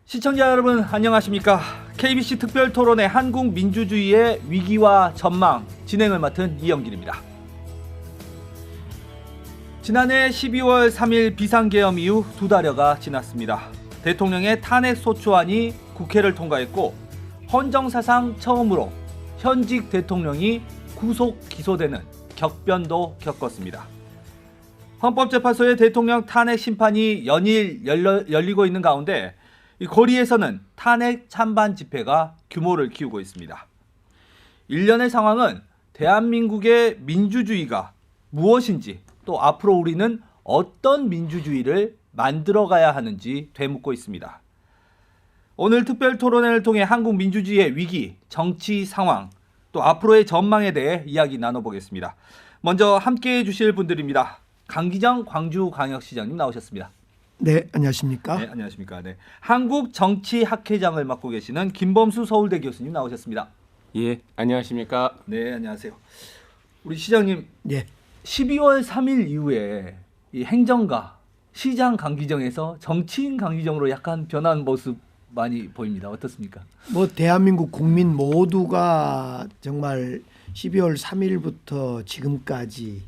시청자 여러분 안녕하십니까? KBC 특별토론의 한국 민주주의의 위기와 전망 진행을 맡은 이영길입니다. 지난해 12월 3일 비상계엄 이후 2달여가 지났습니다. 대통령의 탄핵소추안이 국회를 통과했고 헌정사상 처음으로 현직 대통령이 구속 기소되는 격변도 겪었습니다. 헌법재판소의 대통령 탄핵 심판이 연일 열리고 있는 가운데 이 거리에서는 탄핵 찬반 집회가 규모를 키우고 있습니다. 일련의 상황은 대한민국의 민주주의가 무엇인지 또 앞으로 우리는 어떤 민주주의를 만들어가야 하는지 되묻고 있습니다. 오늘 특별 토론회를 통해 한국 민주주의의 위기, 정치 상황, 또 앞으로의 전망에 대해 이야기 나눠보겠습니다. 먼저 함께해 주실 분들입니다. 강기정 광주광역시장님 나오셨습니다. 네, 안녕하십니까? 네, 안녕하십니까? 네, 한국정치학회장을 맡고 계시는 김범수 서울대 교수님 나오셨습니다. 예, 안녕하십니까? 네, 안녕하세요. 우리 시장님, 예. 12월 3일 이후에 이 행정가, 시장 강기정에서 정치인 강기정으로 약간 변한 모습 많이 보입니다. 어떻습니까? 뭐 대한민국 국민 모두가 정말 12월 3일부터 지금까지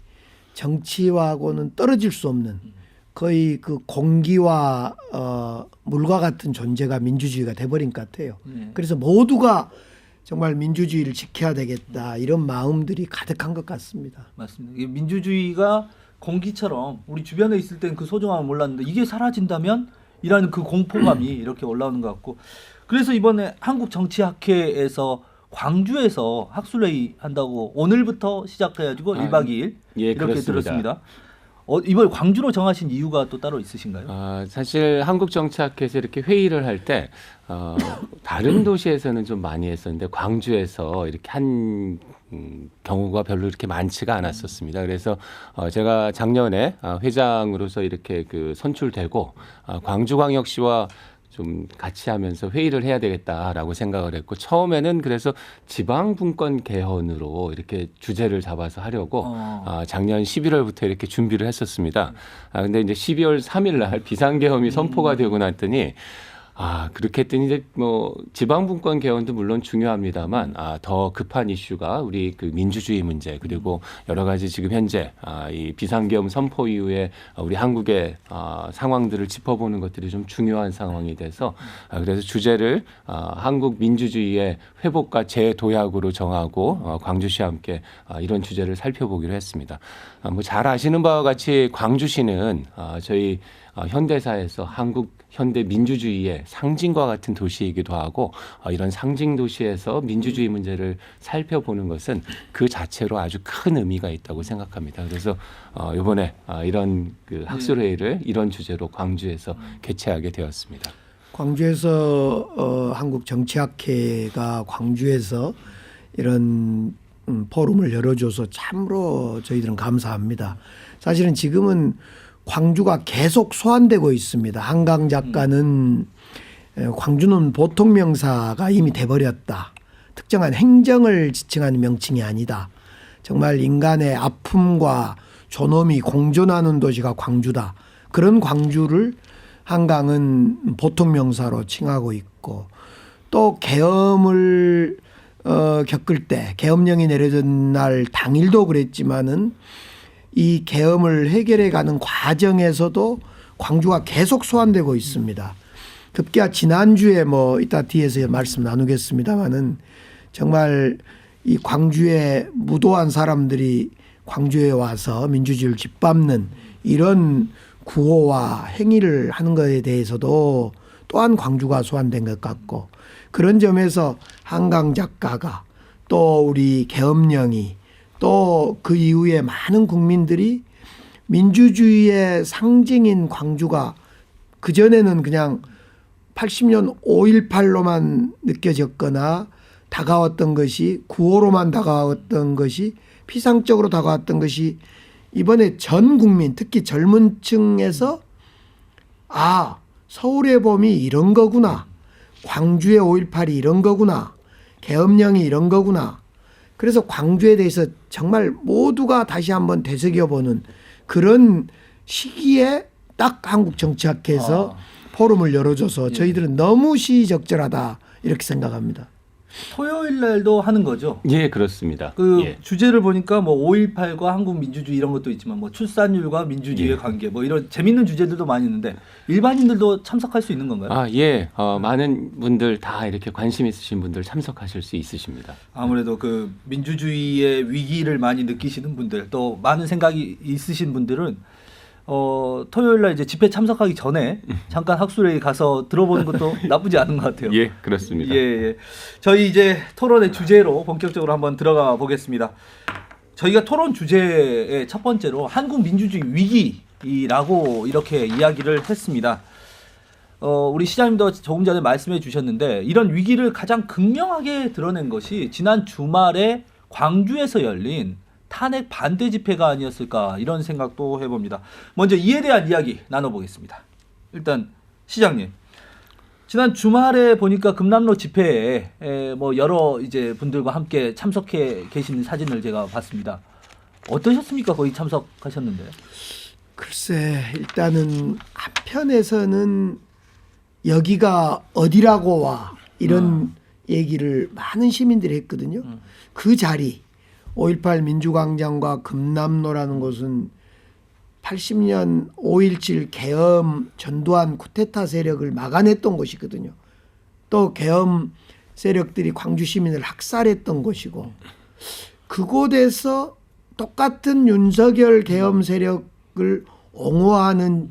정치와고는 떨어질 수 없는 거의 그 공기와 물과 같은 존재가 민주주의가 돼버린 것 같아요. 그래서 모두가 정말 민주주의를 지켜야 되겠다 이런 마음들이 가득한 것 같습니다. 맞습니다. 민주주의가 공기처럼 우리 주변에 있을 때는 그 소중함을 몰랐는데 이게 사라진다면 이라는 그 공포감이 이렇게 올라오는 것 같고, 그래서 이번에 한국정치학회에서 광주에서 학술회의 한다고 오늘부터 시작해가지고 1박 2일 예, 이렇게 그렇습니다. 들었습니다. 이걸 광주로 정하신 이유가 또 따로 있으신가요? 사실 한국정치학회에서 이렇게 회의를 할 때 다른 도시에서는 좀 많이 했었는데 광주에서 이렇게 한 경우가 별로 이렇게 많지가 않았었습니다. 그래서 제가 작년에 회장으로서 이렇게 그 선출되고 광주광역시와 좀 같이 하면서 회의를 해야 되겠다라고 생각을 했고, 처음에는 그래서 지방분권 개헌으로 이렇게 주제를 잡아서 하려고 작년 11월부터 이렇게 준비를 했었습니다. 근데 이제 12월 3일 날 비상계엄이 선포가 되고 났더니 그렇게 했더니 이제 뭐 지방분권 개헌도 물론 중요합니다만 더 급한 이슈가 우리 그 민주주의 문제, 그리고 여러 가지 지금 현재 이 비상계엄 선포 이후에 우리 한국의 상황들을 짚어보는 것들이 좀 중요한 상황이 돼서 그래서 주제를 한국 민주주의의 회복과 재도약으로 정하고 광주시와 함께 이런 주제를 살펴보기로 했습니다. 뭐 잘 아시는 바와 같이 광주시는 저희 현대사에서 한국 현대 민주주의의 상징과 같은 도시이기도 하고, 이런 상징 도시에서 민주주의 문제를 살펴보는 것은 그 자체로 아주 큰 의미가 있다고 생각합니다. 그래서 이번에 이런 그 학술회의를 이런 주제로 광주에서 개최하게 되었습니다. 광주에서 한국정치학회가 광주에서 이런 포럼을 열어줘서 참으로 저희들은 감사합니다. 사실은 지금은 광주가 계속 소환되고 있습니다. 한강 작가는 광주는 보통 명사가 이미 돼버렸다. 특정한 행정을 지칭하는 명칭이 아니다. 정말 인간의 아픔과 존엄이 공존하는 도시가 광주다. 그런 광주를 한강은 보통 명사로 칭하고 있고, 또 계엄을 겪을 때 계엄령이 내려진 날 당일도 그랬지만은 이 계엄을 해결해가는 과정에서도 광주가 계속 소환되고 있습니다. 급기야 지난주에 뭐 이따 뒤에서 말씀 나누겠습니다마는 정말 이 광주에 무도한 사람들이 광주에 와서 민주주의를 짓밟는 이런 구호와 행위를 하는 것에 대해서도 또한 광주가 소환된 것 같고, 그런 점에서 한강 작가가 또 우리 계엄령이 또 그 이후에 많은 국민들이 민주주의의 상징인 광주가 그전에는 그냥 80년 5.18로만 느껴졌거나 다가왔던 것이 9.15로만 다가왔던 것이 피상적으로 다가왔던 것이 이번에 전 국민, 특히 젊은 층에서 서울의 봄이 이런 거구나, 광주의 5.18이 이런 거구나, 계엄령이 이런 거구나. 그래서 광주에 대해서 정말 모두가 다시 한번 되새겨보는 그런 시기에 딱 한국정치학회에서 포럼을 열어줘서 저희들은 너무 시적절하다 이렇게 생각합니다. 토요일 날도 하는 거죠. 예, 그렇습니다. 그 예. 주제를 보니까 뭐 5.18과 한국 민주주의 이런 것도 있지만 뭐 출산율과 민주주의의 예. 관계 뭐 이런 재밌는 주제들도 많이 있는데 일반인들도 참석할 수 있는 건가요? 아, 예. 많은 분들 다 이렇게 관심 있으신 분들 참석하실 수 있으십니다. 아무래도 그 민주주의의 위기를 많이 느끼시는 분들 또 많은 생각이 있으신 분들은 토요일 날 이제 집회 참석하기 전에 잠깐 학술회의 가서 들어보는 것도 나쁘지 않은 것 같아요. 예, 그렇습니다. 예, 예. 저희 이제 토론의 주제로 본격적으로 한번 들어가 보겠습니다. 저희가 토론 주제의 첫 번째로 한국 민주주의 위기라고 이렇게 이야기를 했습니다. 우리 시장님도 조금 전에 말씀해 주셨는데 이런 위기를 가장 극명하게 드러낸 것이 지난 주말에 광주에서 열린 탄핵 반대 집회가 아니었을까 이런 생각도 해봅니다. 먼저 이에 대한 이야기 나눠보겠습니다. 일단 시장님, 지난 주말에 보니까 금남로 집회에 뭐 여러 이제 분들과 함께 참석해 계시는 사진을 제가 봤습니다. 어떠셨습니까? 거기 참석하셨는데. 글쎄 일단은 한편에서는 여기가 어디라고 와 이런 얘기를 많은 시민들이 했거든요. 그 자리 5.18 민주광장과 금남로라는 곳은 80년 5.17 계엄 전두환 쿠데타 세력을 막아냈던 곳이거든요. 또 계엄 세력들이 광주 시민을 학살했던 곳이고 그곳에서 똑같은 윤석열 계엄 세력을 옹호하는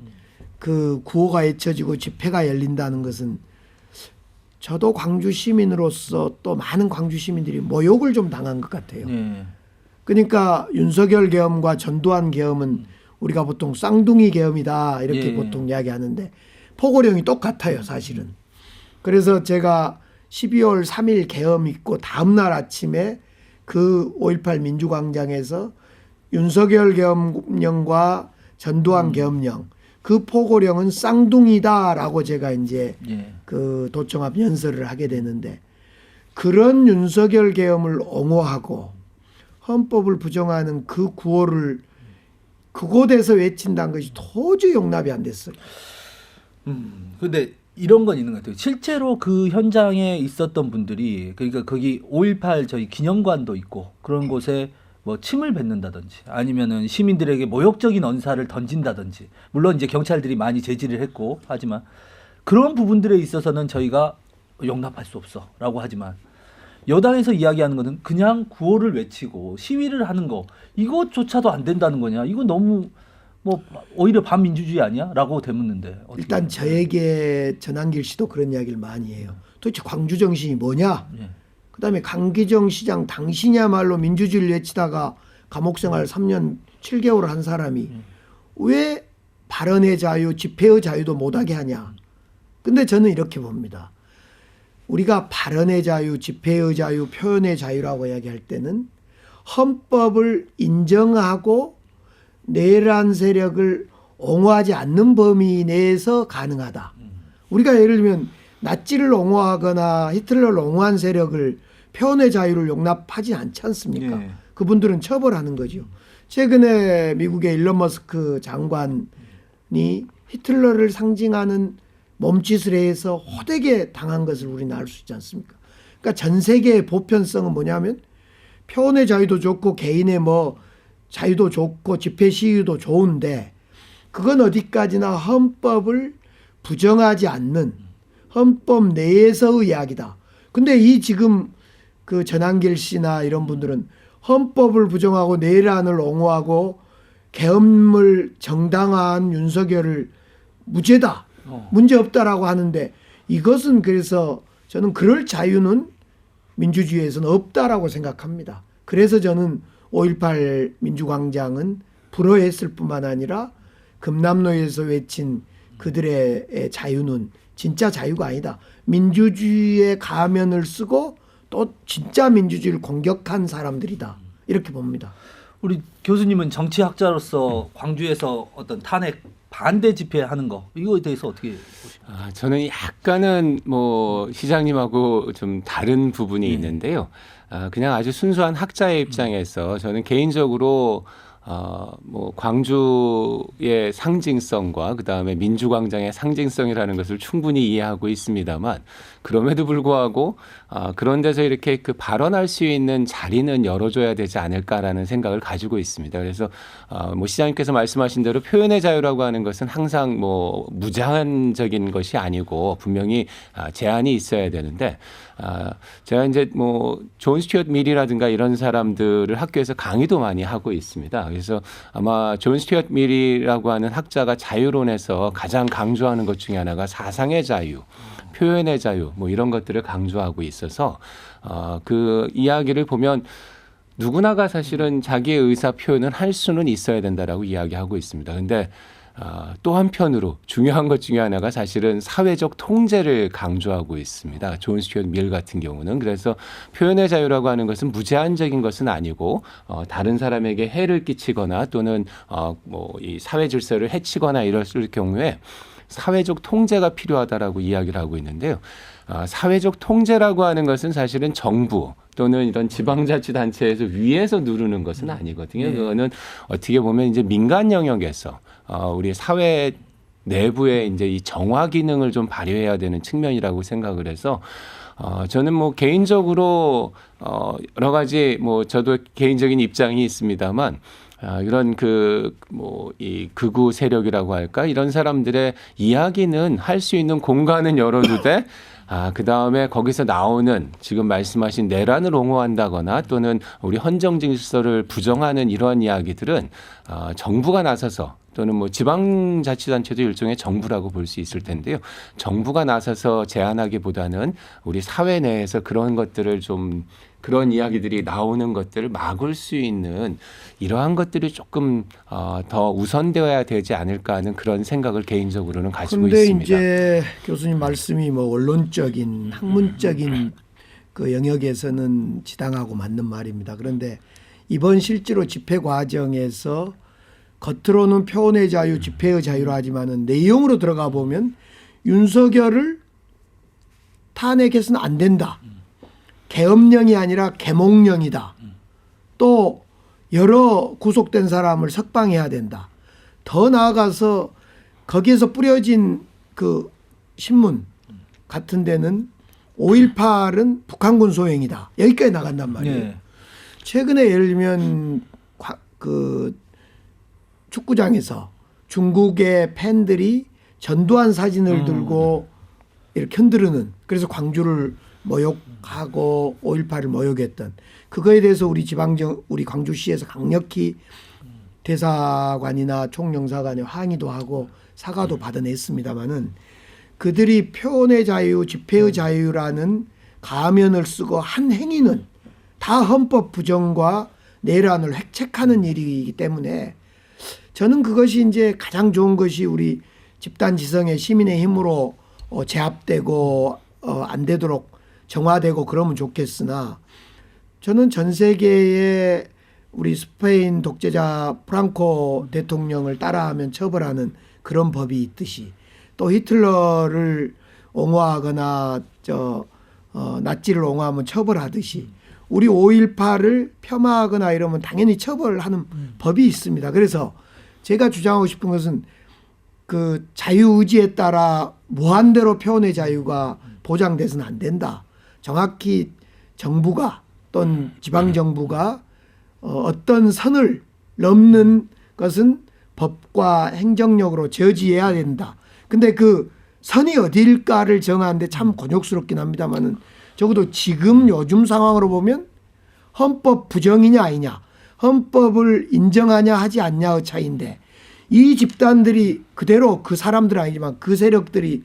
그 구호가 외쳐지고 집회가 열린다는 것은 저도 광주 시민으로서 또 많은 광주 시민들이 모욕을 좀 당한 것 같아요. 네. 그러니까 윤석열 계엄과 전두환 계엄은 우리가 보통 쌍둥이 계엄이다 이렇게 예. 보통 이야기하는데 포고령이 똑같아요 사실은. 그래서 제가 12월 3일 계엄 있고 다음 날 아침에 그 5.18 민주광장에서 윤석열 계엄령과 전두환 계엄령 그 포고령은 쌍둥이다라고 제가 이제 예. 그 도청합 연설을 하게 되는데 그런 윤석열 계엄을 옹호하고 헌법을 부정하는 그 구호를 그곳에서 외친다는 것이 도저히 용납이 안 됐어요. 근데 이런 건 있는 것 같아요. 실제로 그 현장에 있었던 분들이 그러니까 거기 5.18 저희 기념관도 있고 그런 곳에 뭐 침을 뱉는다든지 아니면은 시민들에게 모욕적인 언사를 던진다든지 물론 이제 경찰들이 많이 제지를 했고 하지만 그런 부분들에 있어서는 저희가 용납할 수 없어라고 하지만 여당에서 이야기하는 것은 그냥 구호를 외치고 시위를 하는 거 이것조차도 안 된다는 거냐? 이거 너무 뭐 오히려 반민주주의 아니야?라고 되묻는데 일단 저에게 전한길 씨도 그런 이야기를 많이 해요. 도대체 광주 정신이 뭐냐? 예. 그다음에 강기정 시장 당신이야말로 민주주의를 외치다가 감옥생활 3년 7개월을 한 사람이 왜 발언의 자유, 집회의 자유도 못하게 하냐? 근데 저는 이렇게 봅니다. 우리가 발언의 자유, 집회의 자유, 표현의 자유라고 이야기할 때는 헌법을 인정하고 내란 세력을 옹호하지 않는 범위 내에서 가능하다. 우리가 예를 들면 나치를 옹호하거나 히틀러를 옹호한 세력을 표현의 자유를 용납하지 않지 않습니까? 예. 그분들은 처벌하는 거죠. 최근에 미국의 일론 머스크 장관이 히틀러를 상징하는 몸짓을 해서 호되게 당한 것을 우리는 알 수 있지 않습니까? 그러니까 전 세계의 보편성은 뭐냐면 표현의 자유도 좋고 개인의 뭐 자유도 좋고 집회 시위도 좋은데 그건 어디까지나 헌법을 부정하지 않는 헌법 내에서의 이야기다. 근데 이 지금 그 전한길 씨나 이런 분들은 헌법을 부정하고 내란을 옹호하고 계엄을 정당화한 윤석열을 무죄다. 문제없다라고 하는데 이것은 그래서 저는 그럴 자유는 민주주의에서는 없다라고 생각합니다. 그래서 저는 5.18 민주광장은 불허했을 뿐만 아니라 금남로에서 외친 그들의 자유는 진짜 자유가 아니다. 민주주의의 가면을 쓰고 또 진짜 민주주의를 공격한 사람들이다. 이렇게 봅니다. 우리 교수님은 정치학자로서 광주에서 어떤 탄핵 반대 집회하는 거 이거에 대해서 어떻게 보십니까? 저는 약간은 뭐 시장님하고 좀 다른 부분이 있는데요. 그냥 아주 순수한 학자의 입장에서 저는 개인적으로 뭐 광주의 상징성과 그다음에 민주광장의 상징성이라는 것을 충분히 이해하고 있습니다만 그럼에도 불구하고 그런 데서 이렇게 그 발언할 수 있는 자리는 열어줘야 되지 않을까라는 생각을 가지고 있습니다. 그래서 뭐 시장님께서 말씀하신 대로 표현의 자유라고 하는 것은 항상 뭐 무제한적인 것이 아니고 분명히 제한이 있어야 되는데 제가 이제 뭐 존 스튜어트 밀이라든가 이런 사람들을 학교에서 강의도 많이 하고 있습니다. 그래서 아마 존 스튜어트 밀이라고 하는 학자가 자유론에서 가장 강조하는 것 중에 하나가 사상의 자유, 표현의 자유 뭐 이런 것들을 강조하고 있어서 그 이야기를 보면 누구나가 사실은 자기의 의사 표현을 할 수는 있어야 된다라고 이야기하고 있습니다. 그런데 또 한편으로 중요한 것 중에 하나가 사실은 사회적 통제를 강조하고 있습니다. 존 스튜어트 밀 같은 경우는. 그래서 표현의 자유라고 하는 것은 무제한적인 것은 아니고 다른 사람에게 해를 끼치거나 또는 뭐 이 사회 질서를 해치거나 이럴 경우에 사회적 통제가 필요하다라고 이야기를 하고 있는데요. 사회적 통제라고 하는 것은 사실은 정부 또는 이런 지방자치단체에서 위에서 누르는 것은 아니거든요. 그거는 어떻게 보면 이제 민간 영역에서 우리 사회 내부의 이제 이 정화 기능을 좀 발휘해야 되는 측면이라고 생각을 해서 저는 뭐 개인적으로 여러 가지 뭐 저도 개인적인 입장이 있습니다만 이런 이 극우 세력이라고 할까 이런 사람들의 이야기는 할 수 있는 공간은 열어두되 그 다음에 거기서 나오는 지금 말씀하신 내란을 옹호한다거나 또는 우리 헌정 질서를 부정하는 이러한 이야기들은 정부가 나서서 또는 뭐 지방자치단체도 일종의 정부라고 볼 수 있을 텐데요. 정부가 나서서 제한하기보다는 우리 사회 내에서 그런 것들을 좀 그런 이야기들이 나오는 것들을 막을 수 있는 이러한 것들이 조금 더 우선되어야 되지 않을까 하는 그런 생각을 개인적으로는 가지고 근데 있습니다. 이제 교수님 말씀이 뭐 언론적인 학문적인 그 영역에서는 지당하고 맞는 말입니다. 그런데 이번 실제로 집회 과정에서 겉으로는 표현의 자유, 집회의 자유로 하지만은 내용으로 들어가 보면 윤석열을 탄핵해서는 안 된다. 계엄령이 아니라 계몽령이다. 또 여러 구속된 사람을 석방해야 된다. 더 나아가서 거기에서 뿌려진 그 신문 같은 데는 5.18은 북한군 소행이다. 여기까지 나간단 말이에요. 네. 최근에 예를 들면 그 축구장에서 중국의 팬들이 전두환 사진을 들고 이렇게 흔드는 그래서 광주를 모욕하고 5.18을 모욕했던 그거에 대해서 우리 광주시에서 강력히 대사관이나 총영사관에 항의도 하고 사과도 받아냈습니다마는 그들이 표현의 자유, 집회의 자유라는 가면을 쓰고 한 행위는 다 헌법 부정과 내란을 획책하는 일이기 때문에 저는 그것이 이제 가장 좋은 것이 우리 집단 지성의 시민의 힘으로 제압되고 안 되도록 정화되고 그러면 좋겠으나 저는 전 세계의 우리 스페인 독재자 프랑코 대통령을 따라하면 처벌하는 그런 법이 있듯이 또 히틀러를 옹호하거나 나치를 옹호하면 처벌하듯이 우리 5.18을 폄하하거나 이러면 당연히 처벌하는 법이 있습니다. 그래서 제가 주장하고 싶은 것은 그 자유의지에 따라 무한대로 표현의 자유가 보장돼서는 안 된다. 정확히 정부가 또는 지방정부가 어떤 선을 넘는 것은 법과 행정력으로 저지해야 된다. 근데 그 선이 어디일까를 정하는데 참 곤욕스럽긴 합니다만은 적어도 지금 요즘 상황으로 보면 헌법 부정이냐 아니냐, 헌법을 인정하냐 하지 않냐의 차이인데 이 집단들이 그대로 그 사람들은 아니지만 그 세력들이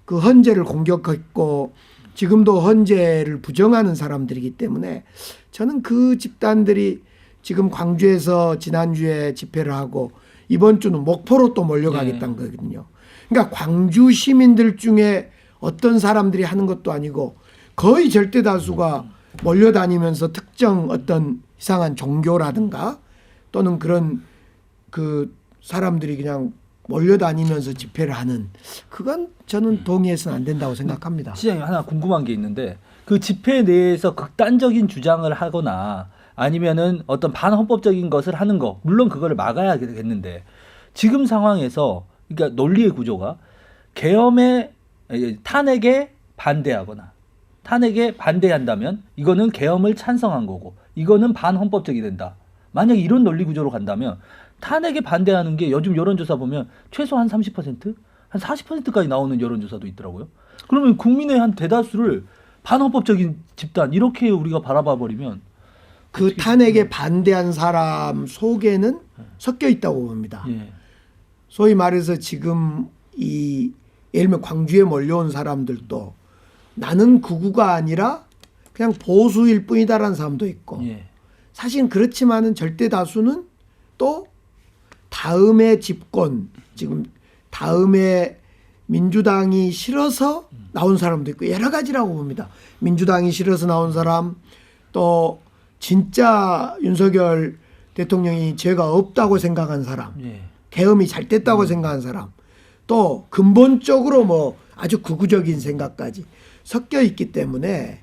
그 헌재를 공격했고 지금도 헌재를 부정하는 사람들이기 때문에 저는 그 집단들이 지금 광주에서 지난주에 집회를 하고 이번 주는 목포로 또 몰려가겠다는 거거든요. 그러니까 광주 시민들 중에 어떤 사람들이 하는 것도 아니고 거의 절대 다수가 몰려다니면서 특정 어떤 이상한 종교라든가 또는 그런 그 사람들이 그냥 몰려다니면서 집회를 하는 그건 저는 동의해서는 안 된다고 생각합니다. 시장님 하나 궁금한 게 있는데 그 집회 내에서 극단적인 주장을 하거나 아니면은 어떤 반헌법적인 것을 하는 거 물론 그거를 막아야겠는데 지금 상황에서 그러니까 논리의 구조가 계엄에 탄핵에 반대하거나 탄핵에 반대한다면 이거는 계엄을 찬성한 거고 이거는 반헌법적이 된다. 만약 이런 논리 구조로 간다면 탄핵에 반대하는 게 요즘 여론조사 보면 최소 한 30%? 한 40%까지 나오는 여론조사도 있더라고요. 그러면 국민의 한 대다수를 반헌법적인 집단 이렇게 우리가 바라봐 버리면 그 탄핵에 반대한 사람 속에는 섞여 있다고 봅니다. 예. 소위 말해서 지금 이 예를 들면 광주에 몰려온 사람들도 나는 극우가 아니라 그냥 보수일 뿐이다라는 사람도 있고 예. 사실은 그렇지만은 절대 다수는 또 다음에 집권 지금 다음에 민주당이 싫어서 나온 사람도 있고 여러 가지라고 봅니다. 민주당이 싫어서 나온 사람 또 진짜 윤석열 대통령이 죄가 없다고 생각한 사람 예. 계엄이 잘 됐다고 생각한 사람 또 근본적으로 뭐 아주 극우적인 생각까지 섞여 있기 때문에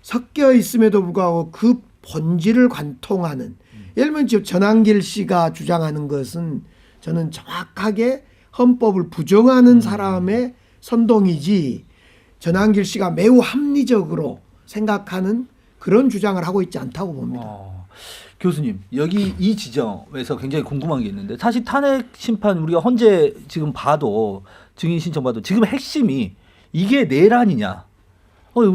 섞여 있음에도 불구하고 그 본질을 관통하는 예를 들면 지금 전한길 씨가 주장하는 것은 저는 정확하게 헌법을 부정하는 사람의 선동이지 전한길 씨가 매우 합리적으로 생각하는 그런 주장을 하고 있지 않다고 봅니다. 교수님 여기 이 지점에서 굉장히 궁금한 게 있는데 사실 탄핵 심판 우리가 헌재 지금 봐도 증인 신청 봐도 지금 핵심이 이게 내란이냐?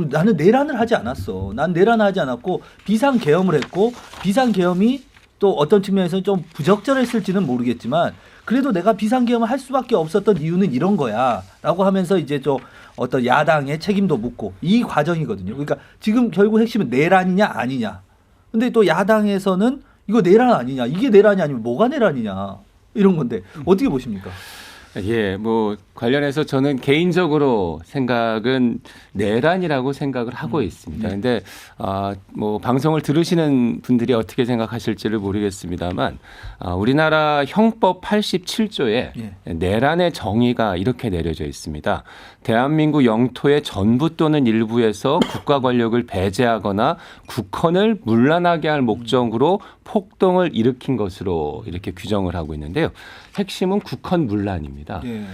나는 내란을 하지 않았어. 난 내란하지 않았고 비상 계엄을 했고 비상 계엄이 또 어떤 측면에서는 좀 부적절했을지는 모르겠지만 그래도 내가 비상 계엄을 할 수밖에 없었던 이유는 이런 거야라고 하면서 이제 좀 어떤 야당의 책임도 묻고 이 과정이거든요. 그러니까 지금 결국 핵심은 내란이냐 아니냐. 근데 또 야당에서는 이거 내란 아니냐. 이게 내란이 아니면 뭐가 내란이냐. 이런 건데 어떻게 보십니까? 예, 뭐 관련해서 저는 개인적으로 생각은 내란이라고 생각을 하고 있습니다. 근데 뭐 방송을 들으시는 분들이 어떻게 생각하실지를 모르겠습니다만 우리나라 형법 87조에 내란의 정의가 이렇게 내려져 있습니다. 대한민국 영토의 전부 또는 일부에서 국가 권력을 배제하거나 국헌을 문란하게 할 목적으로 폭동을 일으킨 것으로 이렇게 규정을 하고 있는데요. 핵심은 국헌 문란입니다. 예.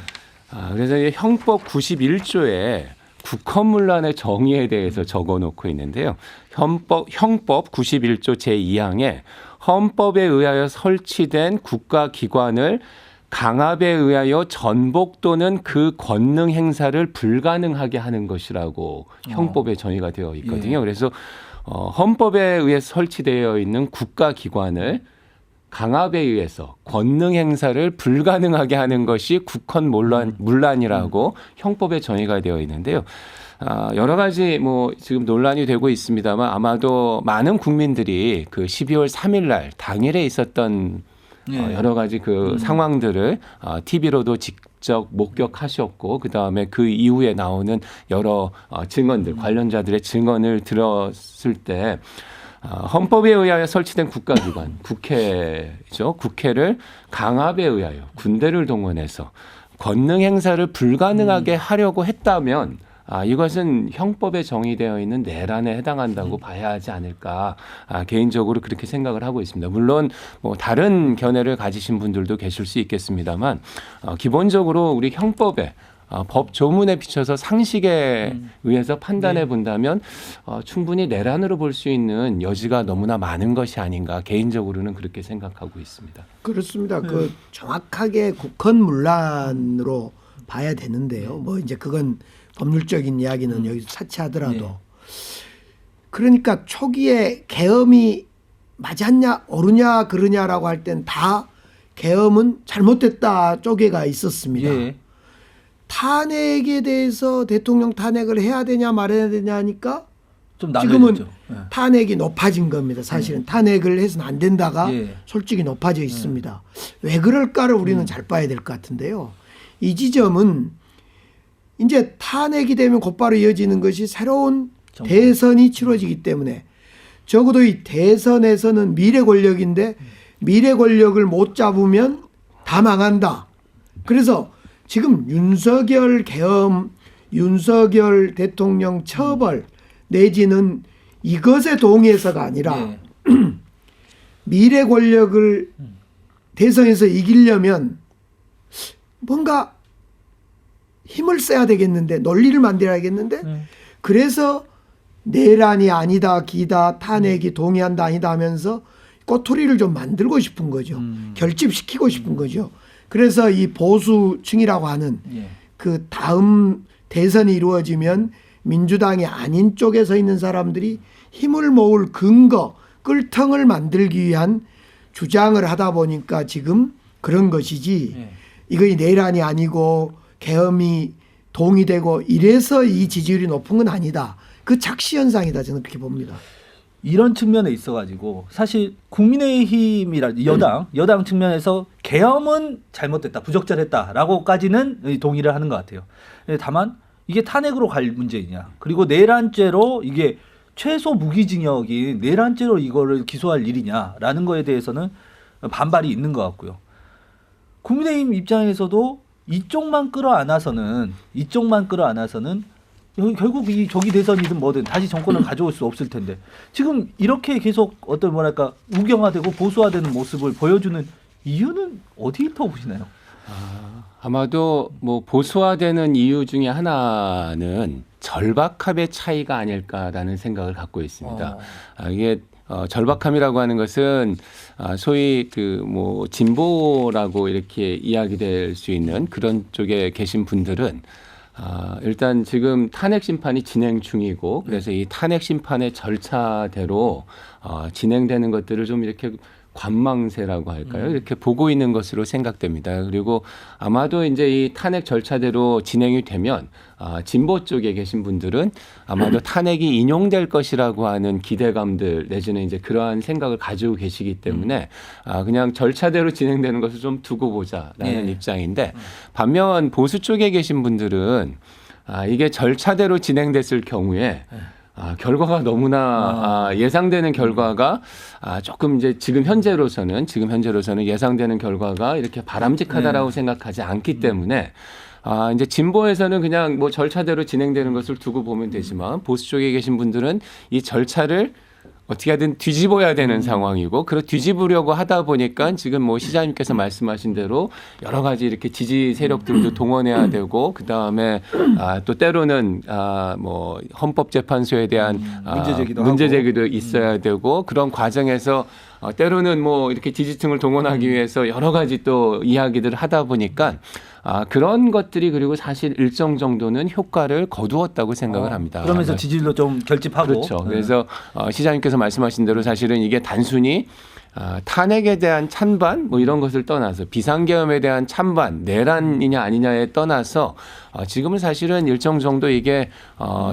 그래서 이 형법 91조에 국헌문란의 정의에 대해서 적어놓고 있는데요. 형법 91조 제2항에 헌법에 의하여 설치된 국가기관을 강압에 의하여 전복 또는 그 권능 행사를 불가능하게 하는 것이라고 형법에 정의가 되어 있거든요. 그래서 헌법에 의해서 설치되어 있는 국가기관을 강압에 의해서 권능 행사를 불가능하게 하는 것이 국헌 문란이라고 형법에 정의가 되어 있는데요. 여러 가지 뭐 지금 논란이 되고 있습니다만 아마도 많은 국민들이 그 12월 3일 날 당일에 있었던 여러 가지 그 상황들을 TV로도 직접 목격하셨고 그다음에 그 이후에 나오는 여러 증언들 관련자들의 증언을 들었을 때 헌법에 의하여 설치된 국가기관, 국회죠. 국회를 강압에 의하여 군대를 동원해서 권능 행사를 불가능하게 하려고 했다면 이것은 형법에 정의되어 있는 내란에 해당한다고 봐야 하지 않을까 개인적으로 그렇게 생각을 하고 있습니다. 물론 뭐 다른 견해를 가지신 분들도 계실 수 있겠습니다만 기본적으로 우리 형법에 법 조문에 비춰서 상식에 의해서 판단해 본다면 충분히 내란으로 볼 수 있는 여지가 너무나 많은 것이 아닌가 개인적으로는 그렇게 생각하고 있습니다. 그렇습니다. 그 정확하게 국헌문란으로 봐야 되는데요. 뭐 이제 그건 법률적인 이야기는 여기서 차치하더라도 그러니까 초기에 계엄이 맞았냐 옳으냐 그러냐라고 할 땐 다 계엄은 잘못됐다 쪼개가 있었습니다. 예. 탄핵에 대해서 대통령 탄핵을 해야 되냐 말아야 되냐 하니까 좀 지금은 나뉘어졌죠. 탄핵이 높아진 겁니다. 사실은 탄핵을 해서는 안 된다가 예. 솔직히 높아져 있습니다. 왜 그럴까를 우리는 잘 봐야 될 것 같은데요. 이 지점은 이제 탄핵이 되면 곧바로 이어지는 것이 새로운 정부. 대선이 치러지기 때문에 적어도 이 대선에서는 미래 권력인데 미래 권력을 못 잡으면 다 망한다. 그래서 지금 윤석열 계엄, 윤석열 대통령 처벌 내지는 이것에 동의해서가 아니라 미래 권력을 대선에서 이기려면 뭔가 힘을 써야 되겠는데 논리를 만들어야겠는데 그래서 내란이 아니다 기다 탄핵이 동의한다 아니다 하면서 꼬투리를 좀 만들고 싶은 거죠. 결집시키고 싶은 거죠. 그래서 이 보수층이라고 하는 예. 그 다음 대선이 이루어지면 민주당이 아닌 쪽에 서 있는 사람들이 힘을 모을 근거, 끌통을 만들기 위한 주장을 하다 보니까 지금 그런 것이지 예. 이거 내란이 아니고 계엄이 동의되고 이래서 이 지지율이 높은 건 아니다. 그 착시 현상이다 저는 그렇게 봅니다. 이런 측면에 있어가지고 사실 국민의힘이라 여당 측면에서 계엄은 잘못됐다, 부적절했다라고까지는 동의를 하는 것 같아요. 다만 이게 탄핵으로 갈 문제이냐, 그리고 내란죄로 이게 최소 무기징역인 내란죄로 이거를 기소할 일이냐라는 거에 대해서는 반발이 있는 것 같고요. 국민의힘 입장에서도 이쪽만 끌어안아서는 결국 이 조기 대선이든 뭐든 다시 정권을 가져올 수 없을 텐데 지금 이렇게 계속 어떤 뭐랄까 우경화되고 보수화되는 모습을 보여주는 이유는 어디부터 보시나요? 아마도 뭐 보수화되는 이유 중에 하나는 절박함의 차이가 아닐까라는 생각을 갖고 있습니다. 이게 절박함이라고 하는 것은 소위 그 뭐 진보라고 이렇게 이야기될 수 있는 그런 쪽에 계신 분들은 일단 지금 탄핵 심판이 진행 중이고 그래서 이 탄핵 심판의 절차대로 진행되는 것들을 좀 이렇게 관망세라고 할까요? 이렇게 보고 있는 것으로 생각됩니다. 그리고 아마도 이제 이 탄핵 절차대로 진행이 되면 진보 쪽에 계신 분들은 아마도 탄핵이 인용될 것이라고 하는 기대감들 내지는 이제 그러한 생각을 가지고 계시기 때문에 그냥 절차대로 진행되는 것을 좀 두고 보자라는 입장인데 반면 보수 쪽에 계신 분들은 이게 절차대로 진행됐을 경우에 결과가 너무나 예상되는 결과가 조금 이제 지금 현재로서는 예상되는 결과가 이렇게 바람직하다라고 생각하지 않기 때문에 이제 진보에서는 그냥 뭐 절차대로 진행되는 것을 두고 보면 되지만 보수 쪽에 계신 분들은 이 절차를 어떻게든 뒤집어야 되는 상황이고 그렇게 뒤집으려고 하다 보니까 지금 뭐 시장님께서 말씀하신 대로 여러 가지 이렇게 지지 세력들도 동원해야 되고 그 다음에 또 때로는 뭐 헌법재판소에 대한 문제 제기도 있어야 되고 그런 과정에서 때로는 뭐 이렇게 지지층을 동원하기 위해서 여러 가지 또 이야기들을 하다 보니까 그런 것들이 그리고 사실 일정 정도는 효과를 거두었다고 생각을 합니다. 그러면서 지지율도 좀 결집하고. 그렇죠. 그래서 시장님께서 말씀하신 대로 사실은 이게 단순히 탄핵에 대한 찬반 뭐 이런 것을 떠나서 비상계엄에 대한 찬반 내란이냐 아니냐에 떠나서 지금은 사실은 일정 정도 이게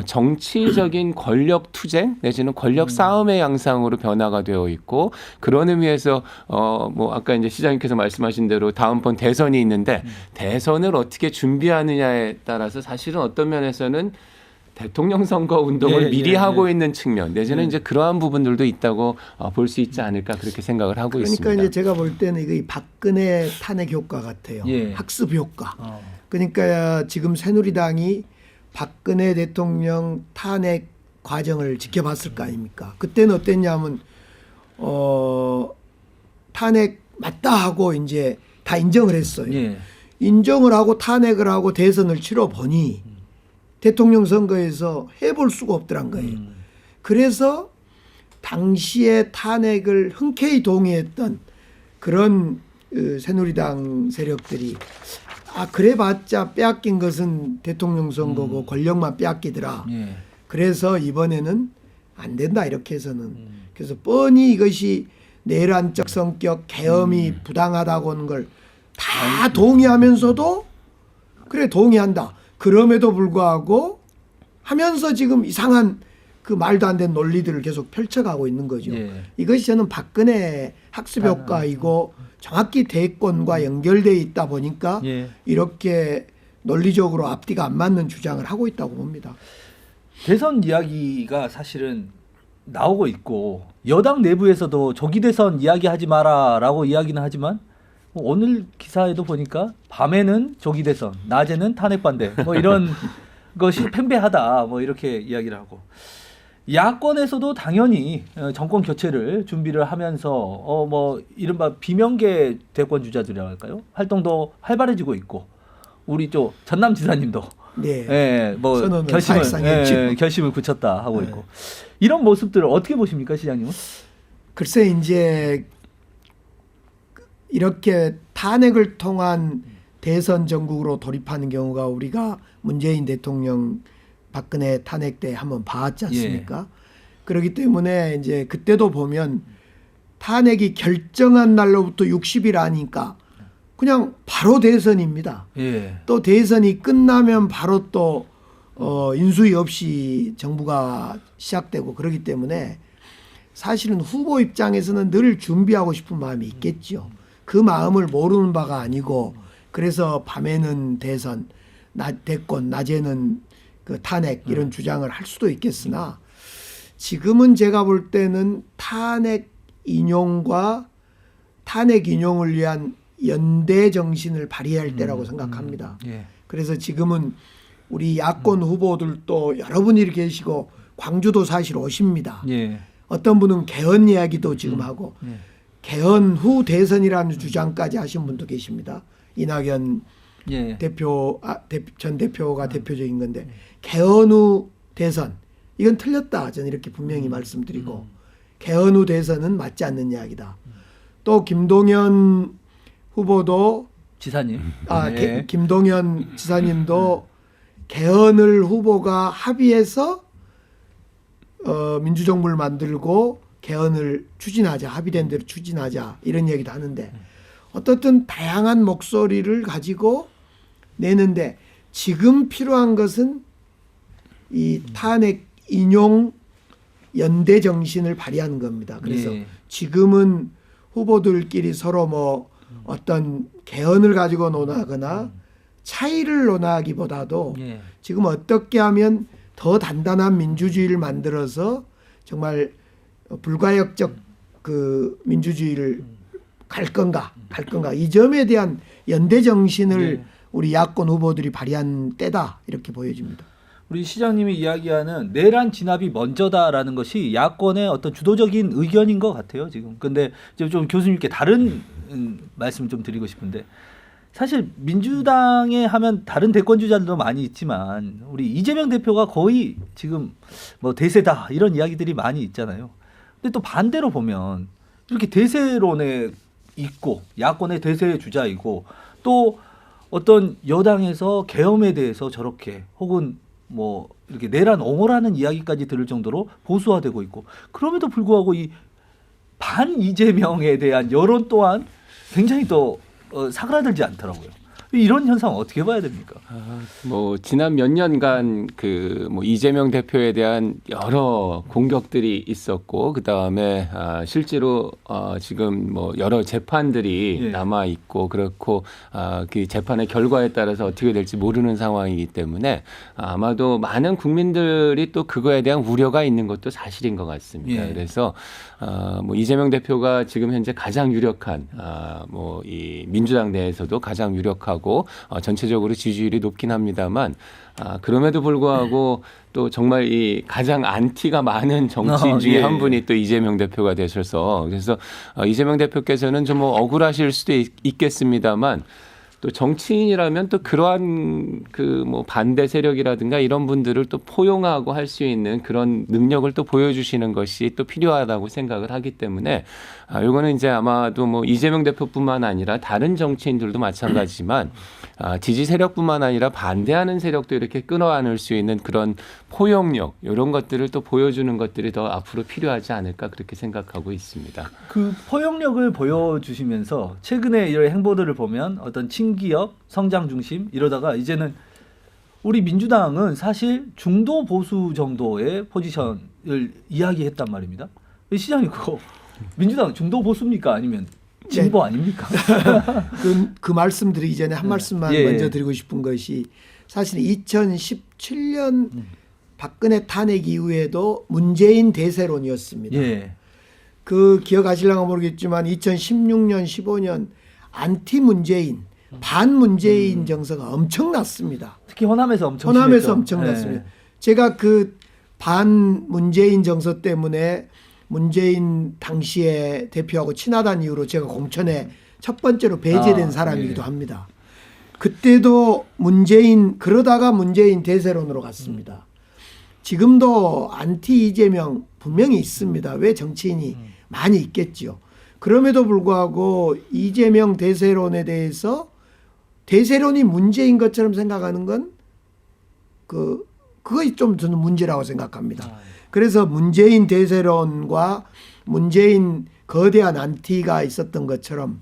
정치적인 권력 투쟁 내지는 권력 싸움의 양상으로 변화가 되어 있고 그런 의미에서 뭐 아까 이제 시장님께서 말씀하신 대로 다음번 대선이 있는데 대선을 어떻게 준비하느냐에 따라서 사실은 어떤 면에서는 대통령 선거 운동을 미리 하고 있는 측면 내지는 이제 그러한 부분들도 있다고 볼 수 있지 않을까 그렇게 생각을 하고 있습니다. 그러니까 이제 제가 볼 때는 이거 박근혜 탄핵 효과 같아요. 학습 효과. 그러니까 지금 새누리당이 박근혜 대통령 탄핵 과정을 지켜봤을 거 아닙니까? 그때는 어땠냐면 탄핵 맞다 하고 이제 다 인정을 했어요. 인정을 하고 탄핵을 하고 대선을 치러 보니 대통령 선거에서 해볼 수가 없더란 거예요. 그래서 당시에 탄핵을 흔쾌히 동의했던 그런 새누리당 세력들이 그래봤자 빼앗긴 것은 대통령 선거고 권력만 빼앗기더라. 그래서 이번에는 안 된다 이렇게 해서는 그래서 뻔히 이것이 내란적 성격 계엄이 부당하다고 하는 걸 다 동의하면서도 그래 동의한다. 그럼에도 불구하고 하면서 지금 이상한 그 말도 안 되는 논리들을 계속 펼쳐가고 있는 거죠. 이것이 저는 박근혜 학습 효과이고 정확히 대권과 연결되어 있다 보니까 이렇게 논리적으로 앞뒤가 안 맞는 주장을 하고 있다고 봅니다. 대선 이야기가 사실은 나오고 있고 여당 내부에서도 조기 대선 이야기하지 마라라고 이야기는 하지만 오늘 기사에도 보니까 밤에는 조기 대선, 낮에는 탄핵 반대 뭐 이런 것이 팽배하다 뭐 이렇게 이야기를 하고 야권에서도 당연히 정권 교체를 준비를 하면서 뭐 이른바 비명계 대권 주자들이라고 할까요? 활동도 활발해지고 있고 우리 또 전남 지사님도 네. 예, 뭐 선언을 사실상 했죠. 결심을 굳혔다 하고 있고 이런 모습들을 어떻게 보십니까, 시장님은? 글쎄 이제 이렇게 탄핵을 통한 대선 전국으로 돌입하는 경우가 우리가 문재인 대통령 박근혜 탄핵 때 한번 봤지 않습니까? 그렇기 때문에 이제 그때도 보면 탄핵이 결정한 날로부터 60일 아니까 그냥 바로 대선입니다. 예. 또 대선이 끝나면 바로 또 인수위 없이 정부가 시작되고 그렇기 때문에 사실은 후보 입장에서는 늘 준비하고 싶은 마음이 있겠죠. 그 마음을 모르는 바가 아니고 그래서 밤에는 대선, 대권, 낮에는 그 탄핵 이런 주장을 할 수도 있겠으나 지금은 제가 볼 때는 탄핵 인용과 탄핵 인용을 위한 연대 정신을 발휘할 때라고 생각합니다. 예. 그래서 지금은 우리 야권 후보들도 여러분이 계시고 광주도 사실 오십니다. 예. 어떤 분은 개헌 이야기도 지금 하고 예. 개헌 후 대선이라는 주장까지 하신 분도 계십니다. 이낙연 예. 전 대표가 대표적인 건데 개헌 후 대선 이건 틀렸다. 저는 이렇게 분명히 말씀드리고 개헌 후 대선은 맞지 않는 이야기다. 또 김동연 후보도 지사님. 김동연 지사님도 개헌을 후보가 합의해서 민주정부를 만들고 개헌을 추진하자, 합의된 대로 추진하자 이런 얘기도 하는데 어떻든 다양한 목소리를 가지고 내는데 지금 필요한 것은 이 탄핵 인용 연대 정신을 발휘하는 겁니다. 그래서 예. 지금은 후보들끼리 서로 뭐 어떤 개헌을 가지고 논하거나 차이를 논하기보다도 예. 지금 어떻게 하면 더 단단한 민주주의를 만들어서 정말 불가역적 그 민주주의를 갈 건가 이 점에 대한 연대 정신을 네. 우리 야권 후보들이 발휘한 때다 이렇게 보여집니다. 우리 시장님이 이야기하는 내란 진압이 먼저다라는 것이 야권의 어떤 주도적인 의견인 것 같아요, 지금. 근데 좀 교수님께 다른 말씀을 좀 드리고 싶은데 사실 민주당에 하면 다른 대권 주자들도 많이 있지만 우리 이재명 대표가 거의 지금 뭐 대세다 이런 이야기들이 많이 있잖아요. 근데 또 반대로 보면 이렇게 대세론에 있고 야권의 대세 주자이고 또 어떤 여당에서 계엄에 대해서 저렇게 혹은 뭐 이렇게 내란 옹호라는 이야기까지 들을 정도로 보수화되고 있고 그럼에도 불구하고 이 반 이재명에 대한 여론 또한 굉장히 또 사그라들지 않더라고요. 이런 현상 어떻게 봐야 됩니까? 뭐 지난 몇 년간 그 뭐 이재명 대표에 대한 여러 공격들이 있었고 그 다음에 실제로 지금 뭐 여러 재판들이 예. 남아 있고 그렇고 그 재판의 결과에 따라서 어떻게 될지 모르는 상황이기 때문에 아마도 많은 국민들이 또 그거에 대한 우려가 있는 것도 사실인 것 같습니다. 예. 그래서 뭐 이재명 대표가 지금 현재 가장 유력한 뭐 이 민주당 내에서도 가장 유력하고 전체적으로 지지율이 높긴 합니다만 그럼에도 불구하고 또 정말 이 가장 안티가 많은 정치인 중에 예. 한 분이 또 이재명 대표가 되셔서 그래서 이재명 대표께서는 좀 뭐 억울하실 수도 있겠습니다만 또 정치인이라면 또 그러한 그 뭐 반대 세력이라든가 이런 분들을 또 포용하고 할 수 있는 그런 능력을 또 보여주시는 것이 또 필요하다고 생각을 하기 때문에 이거는 이제 아마도 뭐 이재명 대표뿐만 아니라 다른 정치인들도 마찬가지지만 지지 세력뿐만 아니라 반대하는 세력도 이렇게 끌어안을 수 있는 그런 포용력 이런 것들을 또 보여주는 것들이 더 앞으로 필요하지 않을까 그렇게 생각하고 있습니다. 그 포용력을 보여주시면서 최근에 이런 행보들을 보면 어떤 친기업, 성장 중심 이러다가 이제는 우리 민주당은 사실 중도 보수 정도의 포지션을 이야기했단 말입니다. 시장님 그거 민주당 중도 보수입니까 아니면 진보 아닙니까? 그 말씀 드리기 전에 한 말씀만 예. 먼저 드리고 싶은 것이 사실 2017년 박근혜 탄핵 이후에도 문재인 대세론이었습니다. 예. 그 기억하실랑가 모르겠지만 2016년, 15년 안티 문재인, 반 문재인 정서가 엄청났습니다. 특히 호남에서 엄청 호남에서 심했죠. 엄청났습니다. 예. 제가 그 반 문재인 정서 때문에 문재인 당시에 대표하고 친하다는 이유로 제가 공천에 첫 번째로 배제된 사람이기도 합니다. 그때도 그러다가 문재인 대세론으로 갔습니다. 지금도 안티 이재명 분명히 있습니다. 왜 정치인이 많이 있겠지요. 그럼에도 불구하고 이재명 대세론에 대해서 대세론이 문제인 것처럼 생각하는 건 그거 좀 저는 문제라고 생각합니다. 그래서 문재인 대세론과 문재인 거대한 안티가 있었던 것처럼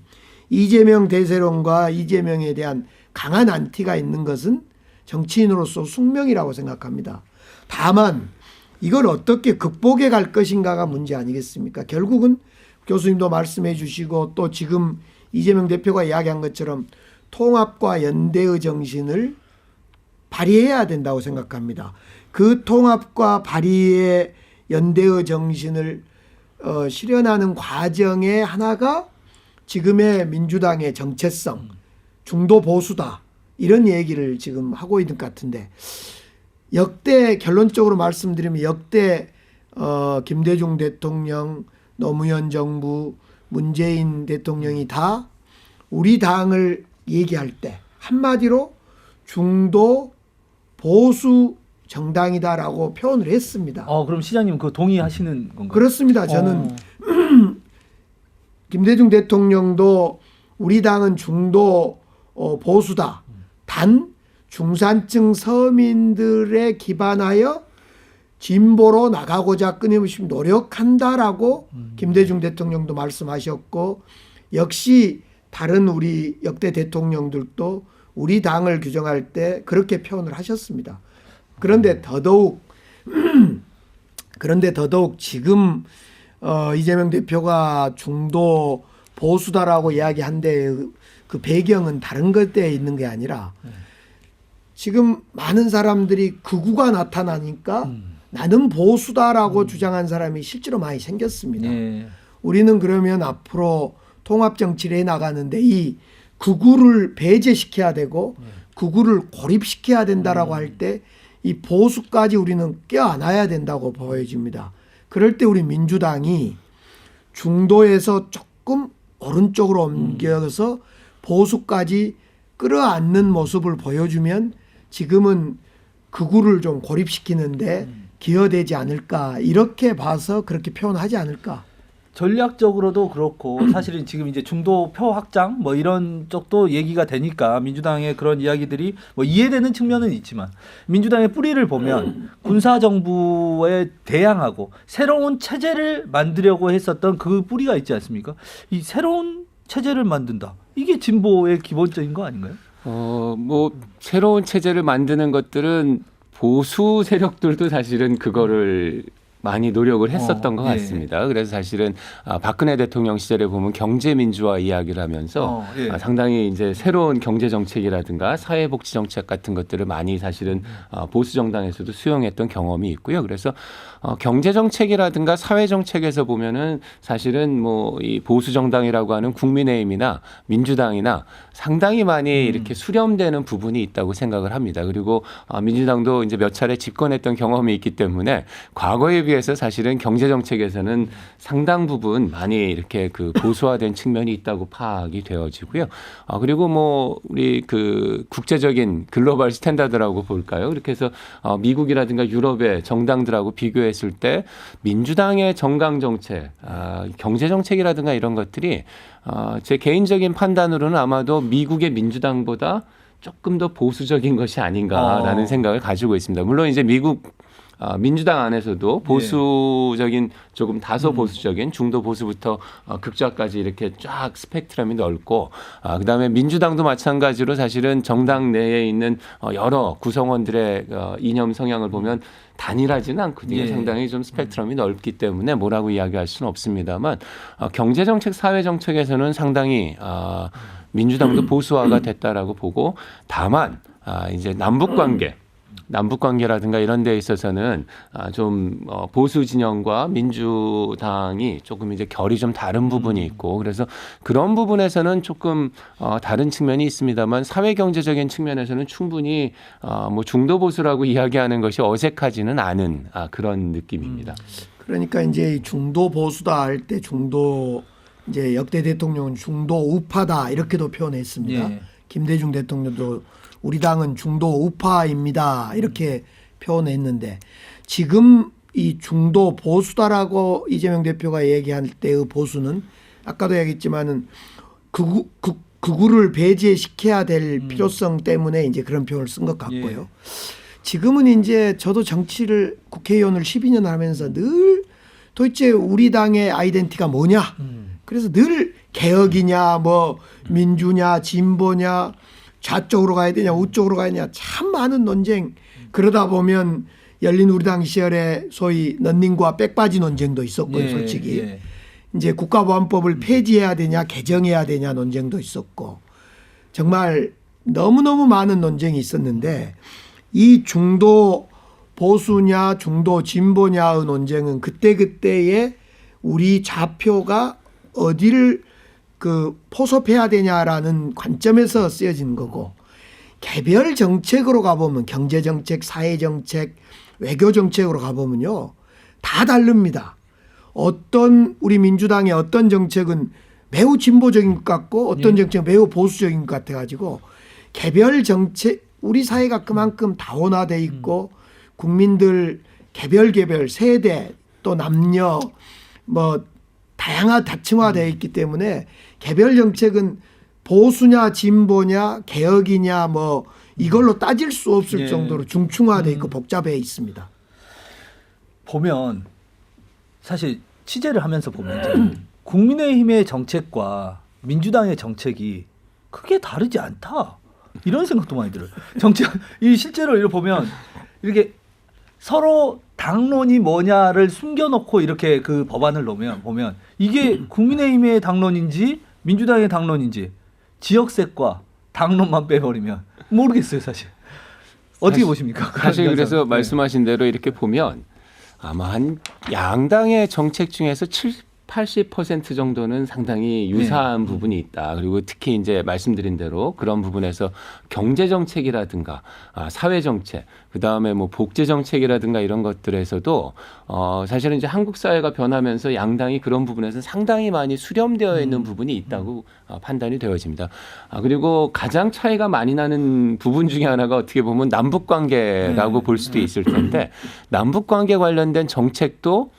이재명 대세론과 이재명에 대한 강한 안티가 있는 것은 정치인으로서 숙명이라고 생각합니다. 다만 이걸 어떻게 극복해 갈 것인가가 문제 아니겠습니까? 결국은 교수님도 말씀해 주시고 또 지금 이재명 대표가 이야기한 것처럼 통합과 연대의 정신을 발휘해야 된다고 생각합니다. 그 통합과 발휘의 연대의 정신을 실현하는 과정의 하나가 지금의 민주당의 정체성, 중도 보수다 이런 얘기를 지금 하고 있는 것 같은데 역대 결론적으로 말씀드리면 역대 김대중 대통령, 노무현 정부, 문재인 대통령이 다 우리 당을 얘기할 때 한마디로 중도 보수 정당이다라고 표현을 했습니다. 그럼 시장님 그거 동의하시는 건가요? 그렇습니다. 저는 김대중 대통령도 우리 당은 중도 보수다. 단 중산층 서민들에 기반하여 진보로 나가고자 끊임없이 노력한다라고 김대중 대통령도 말씀하셨고 역시 다른 우리 역대 대통령들도 우리 당을 규정할 때 그렇게 표현을 하셨습니다. 그런데 더더욱 지금 이재명 대표가 중도 보수다라고 이야기한데 그 배경은 다른 것에 있는 게 아니라 지금 많은 사람들이 극우가 나타나니까 나는 보수다라고 주장한 사람이 실제로 많이 생겼습니다. 우리는 그러면 앞으로 통합 정치를 해 나가는데 이 극우를 배제시켜야 되고 극우를 고립시켜야 된다라고 할 때 이 보수까지 우리는 껴안아야 된다고 보여집니다. 그럴 때 우리 민주당이 중도에서 조금 오른쪽으로 옮겨서 보수까지 끌어안는 모습을 보여주면 지금은 극우를 좀 고립시키는데 기여되지 않을까 이렇게 봐서 그렇게 표현하지 않을까. 전략적으로도 그렇고 사실은 지금 이제 중도 표 확장 뭐 이런 쪽도 얘기가 되니까 민주당의 그런 이야기들이 뭐 이해되는 측면은 있지만 민주당의 뿌리를 보면 군사 정부에 대항하고 새로운 체제를 만들려고 했었던 그 뿌리가 있지 않습니까? 이 새로운 체제를 만든다. 이게 진보의 기본적인 거 아닌가요? 뭐 새로운 체제를 만드는 것들은 보수 세력들도 사실은 그거를 많이 노력을 했었던 것 같습니다. 그래서 사실은 박근혜 대통령 시절에 보면 경제 민주화 이야기를 하면서 상당히 이제 새로운 경제 정책이라든가 사회복지 정책 같은 것들을 많이 사실은 보수 정당에서도 수용했던 경험이 있고요. 그래서 경제 정책이라든가 사회 정책에서 보면은 사실은 뭐 이 보수 정당이라고 하는 국민의힘이나 민주당이나 상당히 많이 이렇게 수렴되는 부분이 있다고 생각을 합니다. 그리고 민주당도 이제 몇 차례 집권했던 경험이 있기 때문에 과거에 비해서 사실은 경제 정책에서는 상당 부분 많이 이렇게 그 보수화된 측면이 있다고 파악이 되어지고요. 그리고 뭐 우리 그 국제적인 글로벌 스탠다드라고 볼까요? 이렇게 해서 미국이라든가 유럽의 정당들하고 비교했을 때 민주당의 정강 정책, 경제 정책이라든가 이런 것들이 제 개인적인 판단으로는 아마도 미국의 민주당보다 조금 더 보수적인 것이 아닌가라는 생각을 가지고 있습니다. 물론 이제 미국 민주당 안에서도 보수적인 조금 다소 보수적인 중도 보수부터 극좌까지 이렇게 쫙 스펙트럼이 넓고 그다음에 민주당도 마찬가지로 사실은 정당 내에 있는 여러 구성원들의 이념 성향을 보면 단일하지는 않거든요. 상당히 좀 스펙트럼이 넓기 때문에 뭐라고 이야기할 수는 없습니다만 경제정책, 사회정책에서는 상당히 민주당도 보수화가 됐다라고 보고 다만 이제 남북관계 남북 관계라든가 이런 데 있어서는 좀 보수 진영과 민주당이 조금 이제 결이 좀 다른 부분이 있고 그래서 그런 부분에서는 조금 다른 측면이 있습니다만 사회 경제적인 측면에서는 충분히 뭐 중도 보수라고 이야기하는 것이 어색하지는 않은 그런 느낌입니다. 그러니까 이제 중도 보수다 할 때 중도 이제 역대 대통령은 중도 우파다 이렇게도 표현했습니다. 예. 김대중 대통령도 우리 당은 중도 우파입니다 이렇게 표현했는데 지금 이 중도 보수다라고 이재명 대표가 얘기할 때의 보수는 아까도 얘기했지만은 극우를 배제시켜야 될 필요성 때문에 이제 그런 표현을 쓴 것 같고요. 예. 지금은 이제 저도 정치를 국회의원을 12년 하면서 늘 도대체 우리 당의 아이덴티티가 뭐냐. 그래서 늘 개혁이냐 뭐 민주냐 진보냐 좌쪽으로 가야 되냐 우쪽으로 가야 되냐 참 많은 논쟁. 그러다 보면 열린 우리당 시절에 소위 넌닝과 백바지 논쟁도 있었고요. 예, 솔직히. 예. 이제 국가보안법을 폐지해야 되냐 개정해야 되냐 논쟁도 있었고 정말 너무너무 많은 논쟁이 있었는데 이 중도 보수냐 중도 진보냐의 논쟁은 그때그때의 우리 좌표가 어디를 포섭해야 되냐라는 관점에서 쓰여진 거고 개별 정책으로 가보면 경제정책, 사회정책, 외교정책으로 가보면요 다 다릅니다. 어떤 우리 민주당의 어떤 정책은 매우 진보적인 것 같고 어떤 정책은 매우 보수적인 것 같아가지고 개별 정책 우리 사회가 그만큼 다원화돼 있고 국민들 개별 세대 또 남녀 뭐 다층화되어 있기 때문에 개별 정책은 보수냐 진보냐 개혁이냐 뭐 이걸로 따질 수 없을 예. 정도로 중충화되어 있고 복잡해 있습니다. 보면 사실 취재를 하면서 보면 이제 국민의힘의 정책과 민주당의 정책이 크게 다르지 않다 이런 생각도 많이 들어요. 정책 이 실제로 이렇게 보면 이렇게 서로 당론이 뭐냐를 숨겨놓고 이렇게 그 법안을 놓으면 보면 이게 국민의힘의 당론인지 민주당의 당론인지 지역색과 당론만 빼버리면 모르겠어요 사실. 어떻게 보십니까? 사실 그래서 네. 말씀하신 대로 이렇게 보면 아마 한 양당의 정책 중에서 80% 정도는 상당히 유사한 부분이 있다. 그리고 특히 이제 말씀드린 대로 그런 부분에서 경제 정책이라든가 사회 정책, 그 다음에 뭐 복지 정책이라든가 이런 것들에서도 사실은 이제 한국 사회가 변하면서 양당이 그런 부분에서 상당히 많이 수렴되어 있는 부분이 있다고 판단이 되어집니다. 그리고 가장 차이가 많이 나는 부분 중에 하나가 어떻게 보면 남북 관계라고 볼 수도 있을 텐데 남북 관계 관련된 정책도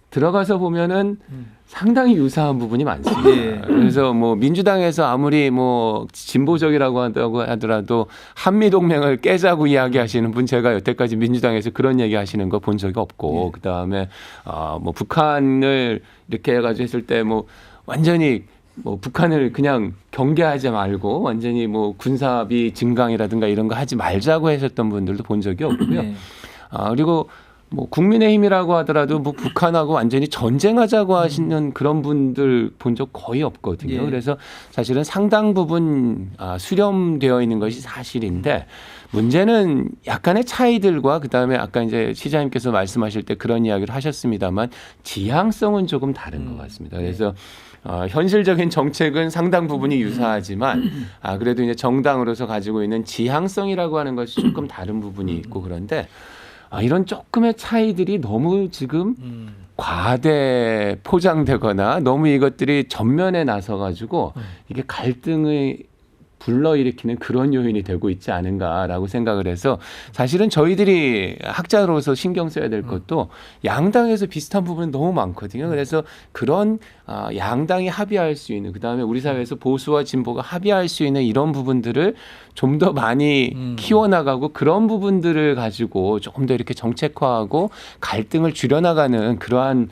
들어가서 보면은 상당히 유사한 부분이 많습니다. 예. 그래서 뭐 민주당에서 아무리 뭐 진보적이라고 하더라도 한미 동맹을 깨자고 이야기하시는 분 제가 여태까지 민주당에서 그런 얘기하시는 거 본 적이 없고 예. 그 다음에 뭐 북한을 이렇게 해가지고 했을 때 뭐 완전히 뭐 북한을 그냥 경계하지 말고 완전히 뭐 군사비 증강이라든가 이런 거 하지 말자고 하셨던 분들도 본 적이 없고요. 네. 그리고 뭐 국민의힘이라고 하더라도 뭐 북한하고 완전히 전쟁하자고 하시는 그런 분들 본 적 거의 없거든요. 예. 그래서 사실은 상당 부분 수렴되어 있는 것이 사실인데 문제는 약간의 차이들과 그다음에 아까 이제 시장님께서 말씀하실 때 그런 이야기를 하셨습니다만 지향성은 조금 다른 것 같습니다. 그래서 현실적인 정책은 상당 부분이 유사하지만 그래도 이제 정당으로서 가지고 있는 지향성이라고 하는 것이 조금 다른 부분이 있고 그런데 이런 조금의 차이들이 너무 지금 과대 포장되거나 너무 이것들이 전면에 나서 가지고 이게 갈등을 불러일으키는 그런 요인이 되고 있지 않은가라고 생각을 해서 사실은 저희들이 학자로서 신경 써야 될 것도 양당에서 비슷한 부분이 너무 많거든요. 그래서 그런 양당이 합의할 수 있는 그다음에 우리 사회에서 보수와 진보가 합의할 수 있는 이런 부분들을 좀 더 많이 키워나가고 그런 부분들을 가지고 조금 더 이렇게 정책화하고 갈등을 줄여나가는 그러한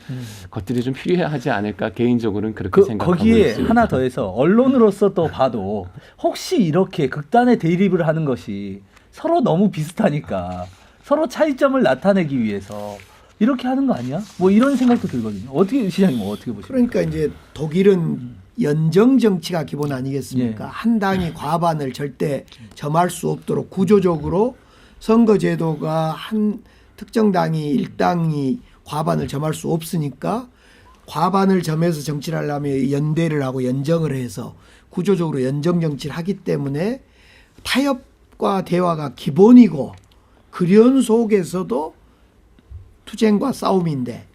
것들이 좀 필요하지 않을까 개인적으로는 그렇게 생각하고 거기에 있습니다. 하나 더해서 언론으로서 또 봐도 혹시 이렇게 극단의 대립을 하는 것이 서로 너무 비슷하니까 서로 차이점을 나타내기 위해서 이렇게 하는 거 아니야? 뭐 이런 생각도 들거든요. 어떻게 시장님 어떻게 보십니까? 그러니까 이제 독일은 연정 정치가 기본 아니겠습니까? 예. 한 당이 과반을 절대 점할 수 없도록 구조적으로 선거제도가 한 특정 당이 일당이 과반을 점할 수 없으니까 과반을 점해서 정치를 하려면 연대를 하고 연정을 해서 구조적으로 연정 정치를 하기 때문에 타협과 대화가 기본이고 그런 속에서도 투쟁과 싸움인데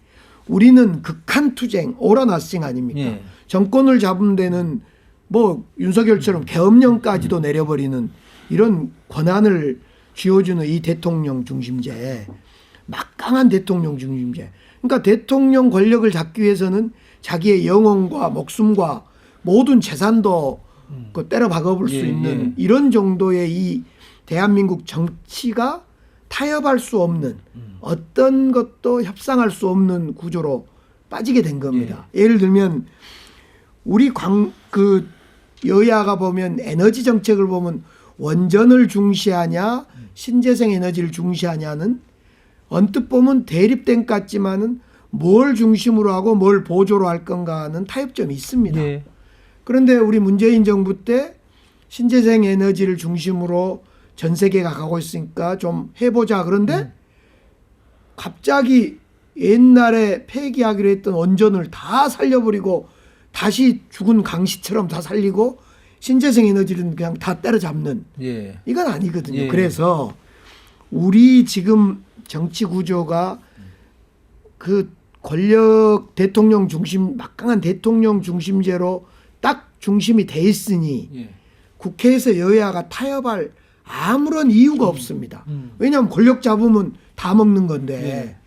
우리는 극한 투쟁, 오라나싱 아닙니까? 예. 정권을 잡은 데는 뭐 윤석열처럼 계엄령까지도 내려버리는 이런 권한을 쥐어주는 이 대통령 중심제, 막강한 대통령 중심제. 그러니까 대통령 권력을 잡기 위해서는 자기의 영혼과 목숨과 모든 재산도 그 때려 박아볼 수 예, 있는 이런 정도의 이 대한민국 정치가 타협할 수 없는 어떤 것도 협상할 수 없는 구조로 빠지게 된 겁니다. 예를 들면 우리 그 여야가 보면 에너지 정책을 보면 원전을 중시하냐 신재생 에너지를 중시하냐는 언뜻 보면 대립된 것 같지만은 뭘 중심으로 하고 뭘 보조로 할 건가는 타협점이 있습니다. 예. 그런데 우리 문재인 정부 때 신재생 에너지를 중심으로 전 세계가 가고 있으니까 좀 해보자. 그런데 갑자기 옛날에 폐기하기로 했던 원전을 다 살려버리고 다시 죽은 강시처럼 다 살리고 신재생 에너지는 그냥 다 때려잡는 예. 이건 아니거든요. 예. 그래서 우리 지금 정치 구조가 그 권력 대통령 중심 막강한 대통령 중심제로 딱 중심이 돼 있으니 예. 국회에서 여야가 타협할 아무런 이유가 없습니다. 왜냐하면 권력 잡으면 다 먹는 건데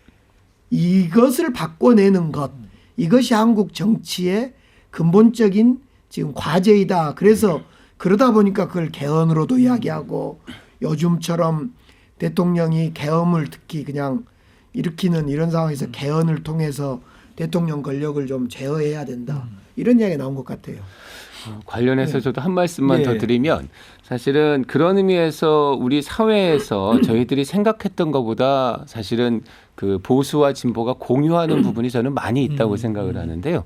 이것을 바꿔내는 것 이것이 한국 정치의 근본적인 지금 과제이다. 그래서 그러다 보니까 그걸 개헌으로도 이야기하고 요즘처럼 대통령이 계엄을 특히 그냥 일으키는 이런 상황에서 개헌을 통해서 대통령 권력을 좀 제어해야 된다. 이런 이야기가 나온 것 같아요. 관련해서 저도 한 말씀만 예. 더 드리면 사실은 그런 의미에서 우리 사회에서 저희들이 생각했던 것보다 사실은 그 보수와 진보가 공유하는 부분이 저는 많이 있다고 생각을 하는데요.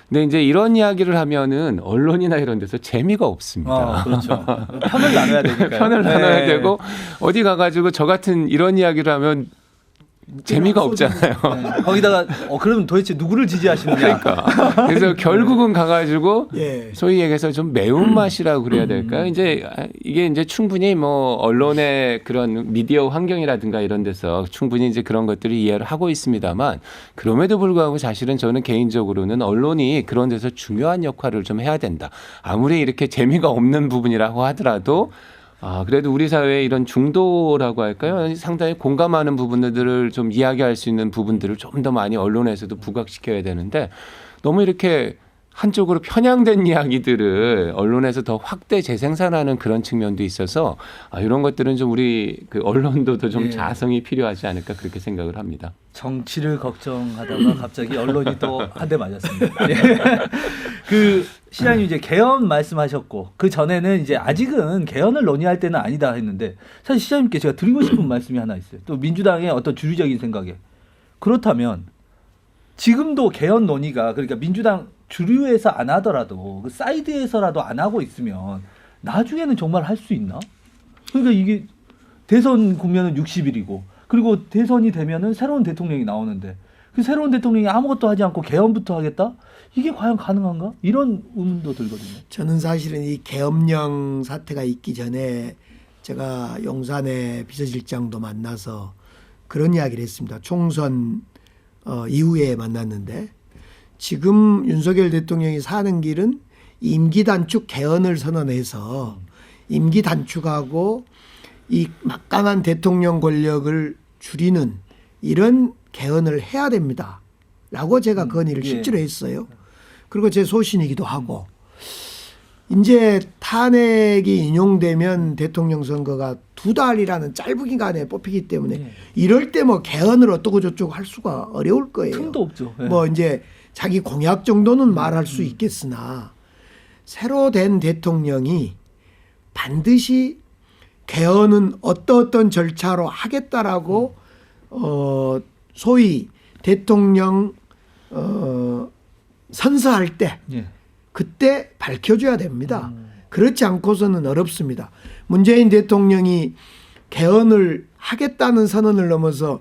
근데 이제 이런 이야기를 하면은 언론이나 이런 데서 재미가 없습니다. 그렇죠. 편을 나눠야 되니까. 편을 나눠야 되고 어디 가가지고 저 같은 이런 이야기를 하면 재미가 없잖아요. 네. 거기다가 그러면 도대체 누구를 지지하시느냐. 그러니까. 그래서 결국은 가가지고 예. 소위 얘기해서 좀 매운맛이라고 그래야 될까요? 이제 이게 이제 충분히 뭐 언론의 그런 미디어 환경이라든가 이런 데서 충분히 이제 그런 것들을 이해를 하고 있습니다만 그럼에도 불구하고 사실은 저는 개인적으로는 언론이 그런 데서 중요한 역할을 좀 해야 된다. 아무리 이렇게 재미가 없는 부분이라고 하더라도 그래도 우리 사회의 이런 중도라고 할까요? 상당히 공감하는 부분들을 좀 이야기할 수 있는 부분들을 좀 더 많이 언론에서도 부각시켜야 되는데 너무 이렇게 한쪽으로 편향된 이야기들을 언론에서 더 확대 재생산하는 그런 측면도 있어서 이런 것들은 좀 우리 그 언론도 더 좀 예. 자성이 필요하지 않을까 그렇게 생각을 합니다. 정치를 걱정하다가 갑자기 언론이 또 한 대 맞았습니다. 예. 그 시장님 이제 개헌 말씀하셨고 그 전에는 이제 아직은 개헌을 논의할 때는 아니다 했는데 사실 시장님께 제가 드리고 싶은 말씀이 하나 있어요. 또 민주당의 어떤 주류적인 생각에 그렇다면 지금도 개헌 논의가 그러니까 민주당 주류에서 안 하더라도 그 사이드에서라도 안 하고 있으면 나중에는 정말 할 수 있나? 그러니까 이게 대선 국면은 60일이고 그리고 대선이 되면은 새로운 대통령이 나오는데 그 새로운 대통령이 아무것도 하지 않고 개헌부터 하겠다? 이게 과연 가능한가? 이런 의문도 들거든요. 저는 사실은 이 계엄령 사태가 있기 전에 제가 용산의 비서실장도 만나서 그런 이야기를 했습니다. 총선 이후에 만났는데 지금 윤석열 대통령이 사는 길은 임기 단축 개헌을 선언해서 임기 단축하고 이 막강한 대통령 권력을 줄이는 이런 개헌을 해야 됩니다. 라고 제가 건의를 실제로 했어요. 그리고 제 소신이기도 하고 이제 탄핵이 인용되면 대통령 선거가 2달이라는 짧은 기간에 뽑히기 때문에 이럴 때 뭐 개헌을 어떻고 저쩌고 할 수가 어려울 거예요. 틈도 없죠. 예. 뭐 이제 자기 공약 정도는 말할 수 있겠으나 새로 된 대통령이 반드시 개헌은 어떤 절차로 하겠다라고 소위 대통령 선서할 때 예. 그때 밝혀줘야 됩니다. 그렇지 않고서는 어렵습니다. 문재인 대통령이 개헌을 하겠다는 선언을 넘어서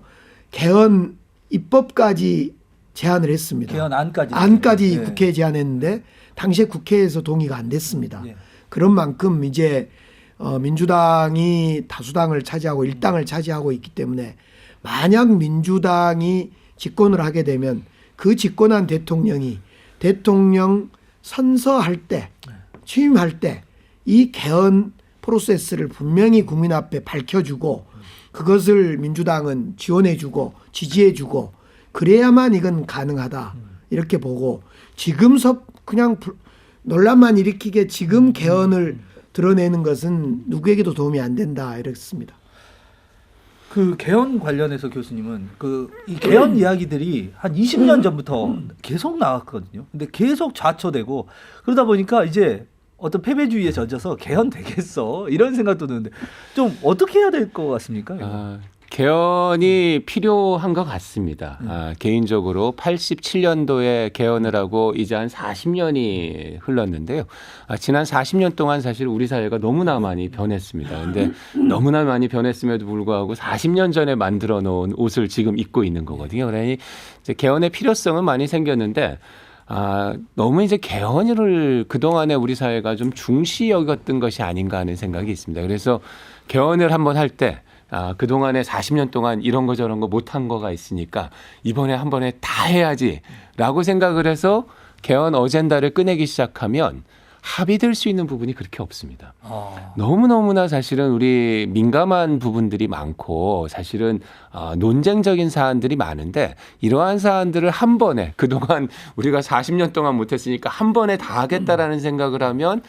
개헌 입법까지 제안을 했습니다. 개헌안까지. 안까지 네. 국회에 제안했는데 당시에 국회에서 동의가 안 됐습니다. 네. 그런 만큼 이제 민주당이 다수당을 차지하고 일당을 차지하고 있기 때문에 만약 민주당이 집권을 하게 되면 그 집권한 대통령이 대통령 선서할 때 취임할 때 이 개헌 프로세스를 분명히 국민 앞에 밝혀주고 그것을 민주당은 지원해주고 지지해주고 그래야만 이건 가능하다 이렇게 보고 지금 그냥 논란만 일으키게 지금 개헌을 드러내는 것은 누구에게도 도움이 안 된다 이랬습니다. 그 개헌 관련해서 교수님은 이 개헌 이야기들이 한 20년 전부터 계속 나왔거든요. 근데 계속 좌초되고 그러다 보니까 이제 어떤 패배주의에 젖어서 개헌 되겠어 이런 생각도 드는데 좀 어떻게 해야 될 것 같습니까? 이거? 개헌이 필요한 것 같습니다. 개인적으로 87년도에 개헌을 하고 이제 한 40년이 흘렀는데요. 지난 40년 동안 사실 우리 사회가 너무나 많이 변했습니다. 근데 너무나 많이 변했음에도 불구하고 40년 전에 만들어 놓은 옷을 지금 입고 있는 거거든요. 그러니 이제 개헌의 필요성은 많이 생겼는데 너무 이제 개헌을 그동안에 우리 사회가 좀 중시 여겼던 것이 아닌가 하는 생각이 있습니다. 그래서 개헌을 한번 할 때 그동안에 40년 동안 이런 거 저런 거 못한 거가 있으니까 이번에 한 번에 다 해야지라고 생각을 해서 개헌 어젠다를 꺼내기 시작하면 합의될 수 있는 부분이 그렇게 없습니다. 너무너무나 사실은 우리 민감한 부분들이 많고 사실은 논쟁적인 사안들이 많은데 이러한 사안들을 한 번에 그동안 우리가 40년 동안 못했으니까 한 번에 다 하겠다라는 생각을 하면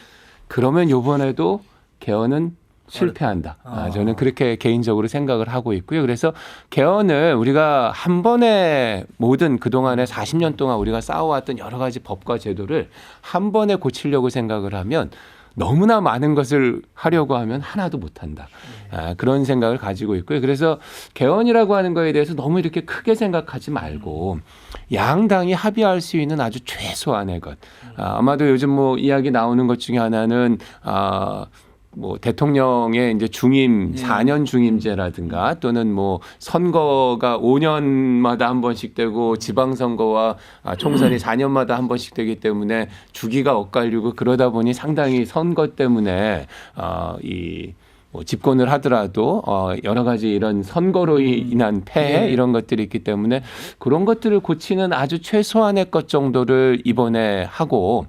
그러면 이번에도 개헌은 실패한다. 저는 그렇게 개인적으로 생각을 하고 있고요. 그래서 개헌을 우리가 한 번에 모든 그동안에 40년 동안 우리가 쌓아왔던 여러 가지 법과 제도를 한 번에 고치려고 생각을 하면 너무나 많은 것을 하려고 하면 하나도 못한다. 그런 생각을 가지고 있고요. 그래서 개헌이라고 하는 거에 대해서 너무 이렇게 크게 생각하지 말고 양당이 합의할 수 있는 아주 최소한의 것. 아마도 요즘 뭐 이야기 나오는 것 중에 하나는 뭐 대통령의 이제 중임 4년 중임제라든가 또는 뭐 선거가 5년마다 한 번씩 되고 지방선거와 총선이 4년마다 한 번씩 되기 때문에 주기가 엇갈리고 그러다 보니 상당히 선거 때문에 뭐 집권을 하더라도 여러 가지 이런 선거로 인한 폐해 이런 것들이 있기 때문에 그런 것들을 고치는 아주 최소한의 것 정도를 이번에 하고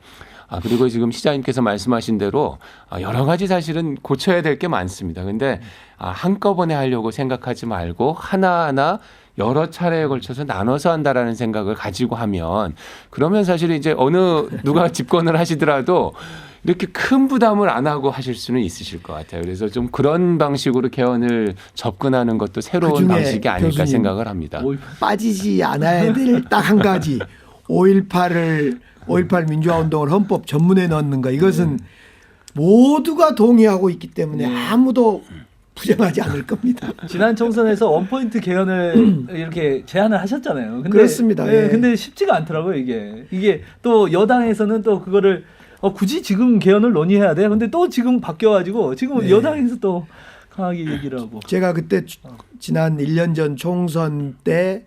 그리고 지금 시장님께서 말씀하신 대로 여러 가지 사실은 고쳐야 될 게 많습니다. 근데 한꺼번에 하려고 생각하지 말고 하나하나 여러 차례에 걸쳐서 나눠서 한다라는 생각을 가지고 하면 그러면 사실 이제 어느 누가 집권을 하시더라도 이렇게 큰 부담을 안 하고 하실 수는 있으실 것 같아요. 그래서 좀 그런 방식으로 개헌을 접근하는 것도 새로운 그중에 방식이 아닐까 교수님, 생각을 합니다. 빠지지 않아야 될 딱 한 가지 5.18 민주화운동을 헌법 전문에 넣는 거 이것은 모두가 동의하고 있기 때문에 아무도 부정하지 않을 겁니다. 지난 총선에서 원포인트 개헌을 이렇게 제안을 하셨잖아요. 근데, 그렇습니다. 네, 예. 근데 쉽지가 않더라고요, 이게 또 여당에서는 또 그거를 굳이 지금 개헌을 논의해야 돼. 근데 또 지금 바뀌어가지고 지금 여당에서 또 강하게 얘기를 하고. 제가 그때 지난 1년 전 총선 때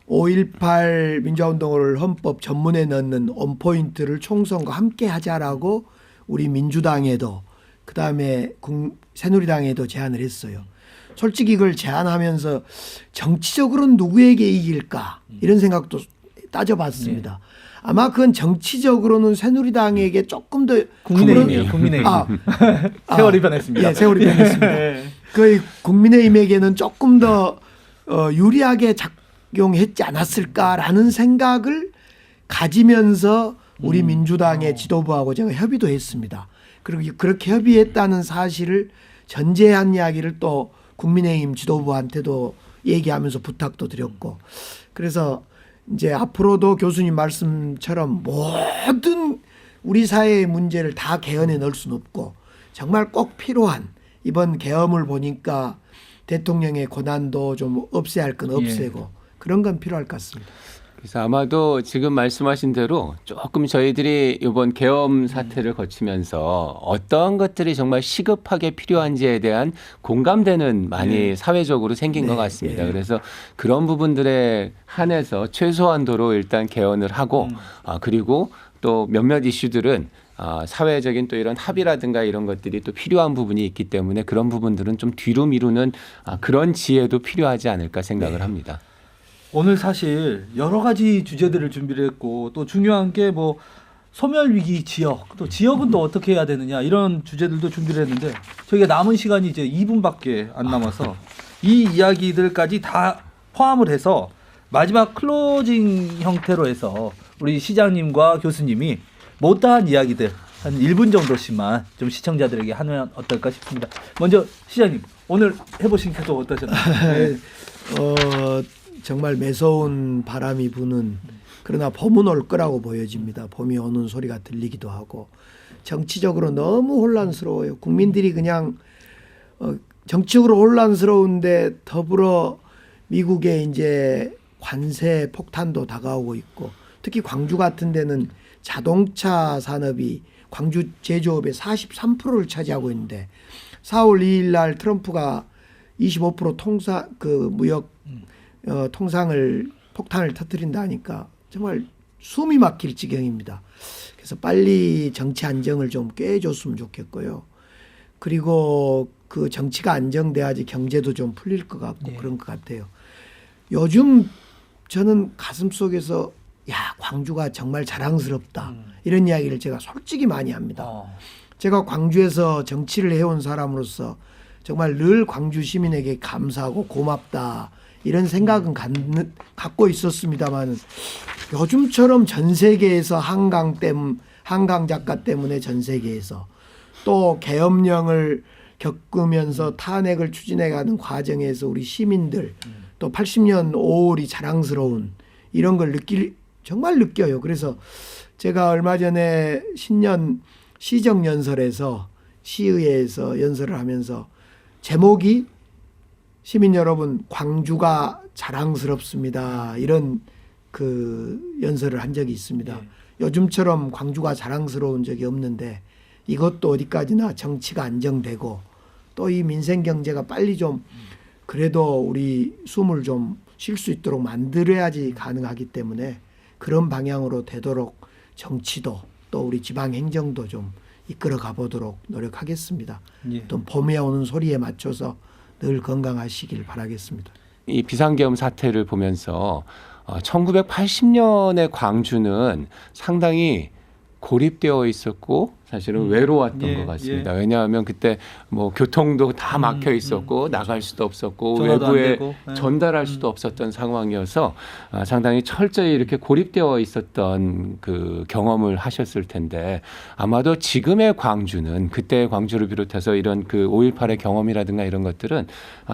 5.18 민주화운동을 헌법 전문에 넣는 원포인트를 총선과 함께 하자라고 우리 민주당에도 그다음에 새누리당에도 제안을 했어요. 솔직히 이걸 제안하면서 정치적으로는 누구에게 이길까 이런 생각도 따져봤습니다. 아마 그건 정치적으로는 새누리당에게 조금 더 국민의힘이에요. 국민의힘. 세월이 변했습니다. 예, 세월이 변했습니다. 거의 국민의힘에게는 조금 더 유리하게 작용했지 않았을까라는 생각을 가지면서 우리 민주당의 지도부하고 제가 협의도 했습니다. 그리고 그렇게 협의했다는 사실을 전제한 이야기를 또 국민의힘 지도부한테도 얘기하면서 부탁도 드렸고 그래서 이제 앞으로도 교수님 말씀처럼 모든 우리 사회의 문제를 다 개헌에 넣을 수는 없고 정말 꼭 필요한 이번 계엄을 보니까 대통령의 권한도 좀 없애야 할 건 없애고 그런 건 필요할 것 같습니다. 그래서 아마도 지금 말씀하신 대로 조금 저희들이 이번 계엄 사태를 거치면서 어떤 것들이 정말 시급하게 필요한지에 대한 공감대는 많이 사회적으로 생긴 것 같습니다. 그래서 그런 부분들에 한해서 최소한도로 일단 개헌을 하고 그리고 또 몇몇 이슈들은 사회적인 또 이런 합의라든가 이런 것들이 또 필요한 부분이 있기 때문에 그런 부분들은 좀 뒤로 미루는 그런 지혜도 필요하지 않을까 생각을 합니다. 오늘 사실 여러 가지 주제들을 준비를 했고 또 중요한 게 뭐 소멸 위기 지역 또 지역은 또 어떻게 해야 되느냐 이런 주제들도 준비를 했는데 저희가 남은 시간이 이제 2분밖에 안 남아서 이 이야기들까지 다 포함을 해서 마지막 클로징 형태로 해서 우리 시장님과 교수님이 못다한 이야기들 한 1분 정도씩만 좀 시청자들에게 하면 어떨까 싶습니다. 먼저 시장님 오늘 해보시니까 또 어떠셨나요? 정말 매서운 바람이 부는 그러나 봄은 올 거라고 보여집니다. 봄이 오는 소리가 들리기도 하고 정치적으로 너무 혼란스러워요. 국민들이 그냥 정치적으로 혼란스러운데 더불어 미국의 이제 관세 폭탄도 다가오고 있고 특히 광주 같은 데는 자동차 산업이 광주 제조업의 43%를 차지하고 있는데 4월 2일 날 트럼프가 25% 무역 통상을 폭탄을 터뜨린다 하니까 정말 숨이 막힐 지경입니다. 그래서 빨리 정치 안정을 좀 꾀해줬으면 좋겠고요. 그리고 그 정치가 안정돼야지 경제도 좀 풀릴 것 같고 그런 것 같아요. 요즘 저는 가슴속에서 야 광주가 정말 자랑스럽다 이런 이야기를 제가 솔직히 많이 합니다. 제가 광주에서 정치를 해온 사람으로서 정말 늘 광주 시민에게 감사하고 고맙다 이런 생각은 갖고 있었습니다만 요즘처럼 전 세계에서 한강 작가 때문에 전 세계에서 또 계엄령을 겪으면서 탄핵을 추진해가는 과정에서 우리 시민들 또 80년 5월이 자랑스러운 이런 걸 정말 느껴요. 그래서 제가 얼마 전에 신년 시정연설에서 시의회에서 연설을 하면서 제목이 시민 여러분 광주가 자랑스럽습니다. 이런 그 연설을 한 적이 있습니다. 요즘처럼 광주가 자랑스러운 적이 없는데 이것도 어디까지나 정치가 안정되고 또 이 민생 경제가 빨리 좀 그래도 우리 숨을 좀 쉴 수 있도록 만들어야지 가능하기 때문에 그런 방향으로 되도록 정치도 또 우리 지방 행정도 좀 이끌어 가보도록 노력하겠습니다. 또 봄에 오는 소리에 맞춰서 늘 건강하시길 바라겠습니다. 이 비상계엄 사태를 보면서 1980년의 광주는 상당히 고립되어 있었고 사실은 외로웠던 것 같습니다. 왜냐하면 그때 뭐 교통도 다 막혀 있었고 나갈 수도 없었고 외부에 전달할 수도 없었던 상황이어서 상당히 철저히 이렇게 고립되어 있었던 그 경험을 하셨을 텐데 아마도 지금의 광주는 그때의 광주를 비롯해서 이런 그 5.18의 경험이라든가 이런 것들은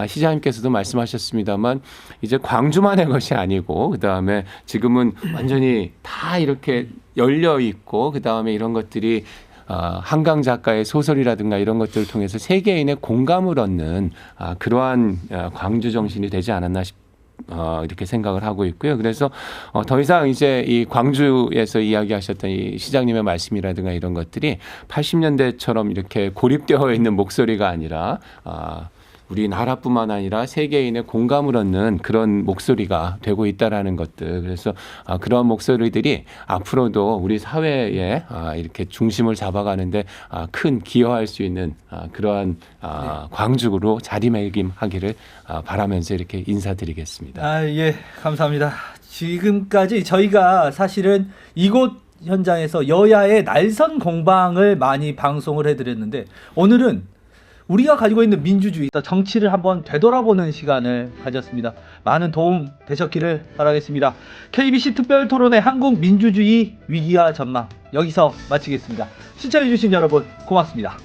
시장님께서도 말씀하셨습니다만 이제 광주만의 것이 아니고 그다음에 지금은 완전히 다 이렇게 열려 있고 그다음에 이런 것들이 한강 작가의 소설이라든가 이런 것들을 통해서 세계인의 공감을 얻는 그러한 광주 정신이 되지 않았나 이렇게 생각을 하고 있고요. 그래서 더 이상 이제 이 광주에서 이야기하셨던 이 시장님의 말씀이라든가 이런 것들이 80년대처럼 이렇게 고립되어 있는 목소리가 아니라 우리나라뿐만 아니라 세계인의 공감을 얻는 그런 목소리가 되고 있다라는 것들. 그래서 그런 목소리들이 앞으로도 우리 사회에 이렇게 중심을 잡아가는데 큰 기여할 수 있는 그러한 광주로 자리매김하기를 바라면서 이렇게 인사드리겠습니다. 예, 감사합니다. 지금까지 저희가 사실은 이곳 현장에서 여야의 날선 공방을 많이 방송을 해드렸는데 오늘은 우리가 가지고 있는 민주주의, 정치를 한번 되돌아보는 시간을 가졌습니다. 많은 도움 되셨기를 바라겠습니다. KBC 특별토론회 한국 민주주의 위기와 전망 여기서 마치겠습니다. 시청해주신 여러분 고맙습니다.